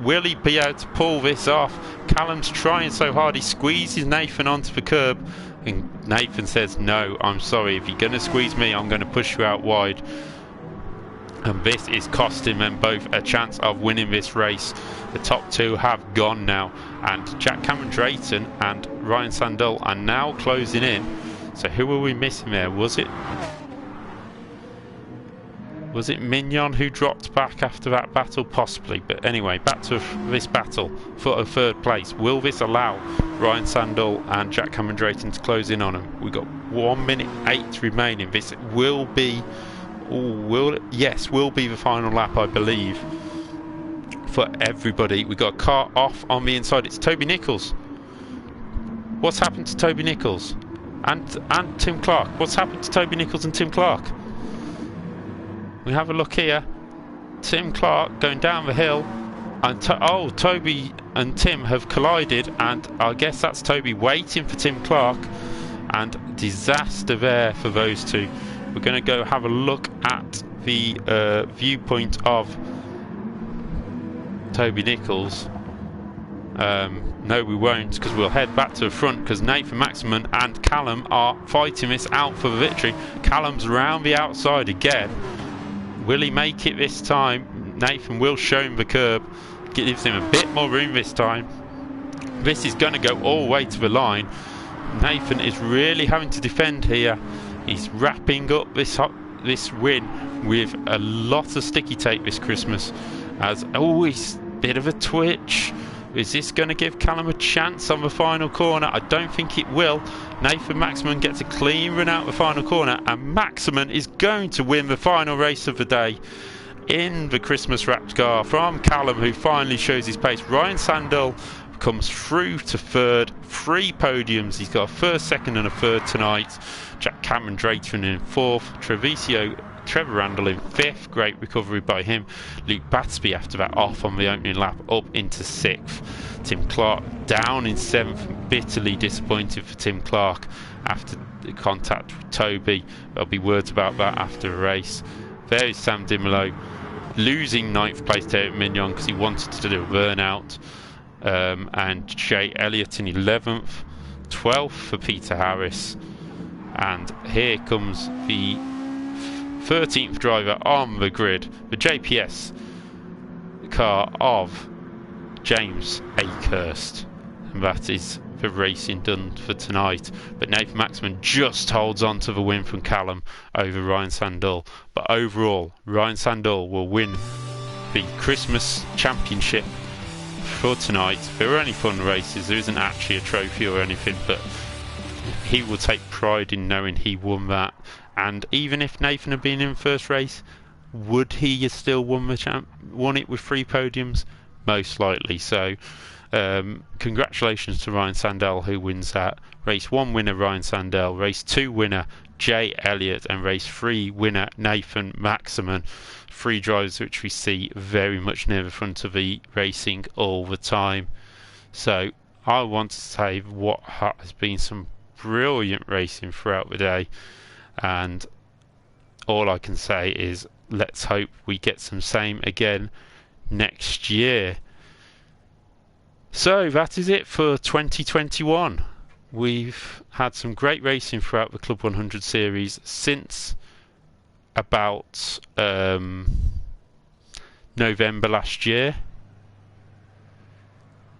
Will he be able to pull this off? Callum's trying so hard. He squeezes Nathan onto the curb, And Nathan says, no, I'm sorry, if you're going to squeeze me, I'm going to push you out wide. And this is costing them both a chance of winning this race. The top two have gone now, and Jack Cameron Drayton and Ryan Sandell are now closing in. So who were we missing there? Was it Mignon who dropped back after that battle? Possibly. But anyway, back to this battle for a third place. Will this allow Ryan Sandell and Jack Cameron Drayton to close in on them? We've got 1 minute 8 remaining. This will be, will be the final lap, I believe, for everybody. We've got a car off on the inside. It's Toby Nichols. What's happened to Toby Nichols? And Tim Clark. What's happened to Toby Nichols and Tim Clark? We have a look here. Tim Clark going down the hill, and Toby and Tim have collided, and I guess that's Toby waiting for Tim Clark, and disaster there for those two. We're going to go have a look at the viewpoint of Toby Nichols. No, we won't, because we'll head back to the front, because Nathan Maximan and Callum are fighting this out for the victory. Callum's around the outside again. Will he make it this time? Nathan will show him the curb, gives him a bit more room this time. This is going to go all the way to the line. Nathan is really having to defend here. He's wrapping up this win with a lot of sticky tape this Christmas. As always, bit of a twitch. Is this going to give Callum a chance on the final corner? I don't think it will. Nathan Maximan gets a clean run out the final corner, and Maximan is going to win the final race of the day in the Christmas wrapped car from Callum, who finally shows his pace. Ryan Sandell comes through to third. 3 podiums. He's got a first, second and a third tonight. Jack Cameron Drayton in fourth. Trevor Randall in fifth. Great recovery by him. Luke Batsby after that off on the opening lap up into sixth. Tim Clark down in seventh. Bitterly disappointed for Tim Clark after the contact with Toby. There'll be words about that after the race. There is Sam Dimolo losing ninth place to Eric Mignon because he wanted to do a burnout. And Jay Elliott in 11th. 12th for Peter Harris. And here comes the 13th driver on the grid, the JPS car of James Akehurst, and that is the racing done for tonight. But Nathan Maximan just holds on to the win from Callum over Ryan Sandell. But overall, Ryan Sandell will win the Christmas Championship for tonight. There were only fun races, there isn't actually a trophy or anything, but he will take pride in knowing he won that. And even if Nathan had been in first race, would he have still won it with 3 podiums? Most likely. So congratulations to Ryan Sandell, who wins that. Race 1 winner Ryan Sandell, race 2 winner Jay Elliott, and race 3 winner Nathan Maximan. 3 drivers which we see very much near the front of the racing all the time. So I want to say what has been some brilliant racing throughout the day, and all I can say is let's hope we get some same again next year. So that is it for 2021. We've had some great racing throughout the Club 100 series since about November last year.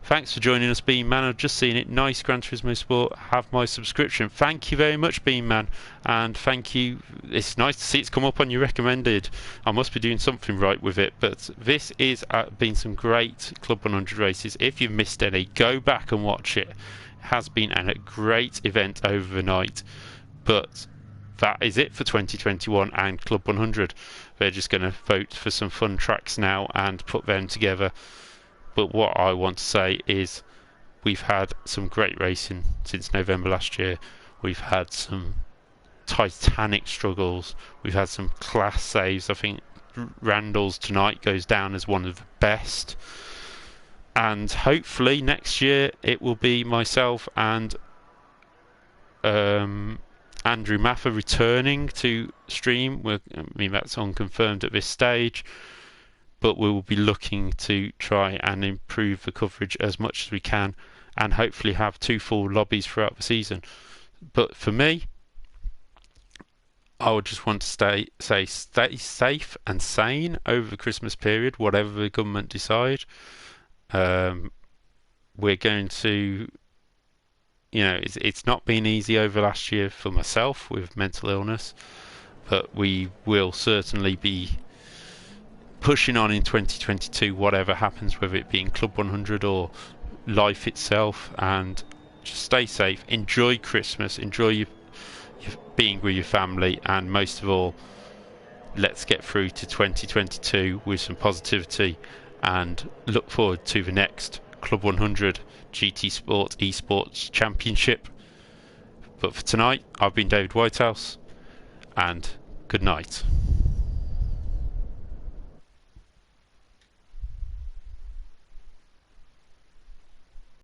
Thanks for joining us, Beam Man. I've just seen it. Nice Gran Turismo Sport. Have my subscription. Thank you very much, Beam Man. And thank you. It's nice to see it's come up on your recommended. I must be doing something right with it. But this is been some great Club 100 races. If you've missed any, go back and watch it. It has been a great event over the night. But that is it for 2021 and Club 100. They're just going to vote for some fun tracks now and put them together. But what I want to say is we've had some great racing since November last year. We've had some titanic struggles. We've had some class saves. I think Randall's tonight goes down as one of the best. And hopefully next year it will be myself and Andrew Maffa returning to stream. I mean, that's unconfirmed at this stage. But we will be looking to try and improve the coverage as much as we can, and hopefully have 2 full lobbies throughout the season. But for me, I would just want to stay safe and sane over the Christmas period, whatever the government decide. Um, we're going to, it's not been easy over last year for myself with mental illness, but we will certainly be pushing on in 2022, whatever happens, whether it be in Club 100 or life itself, and just stay safe, enjoy Christmas, enjoy your being with your family, and most of all, let's get through to 2022 with some positivity and look forward to the next Club 100 GT Sport eSports Championship. But for tonight, I've been David Whitehouse, and good night.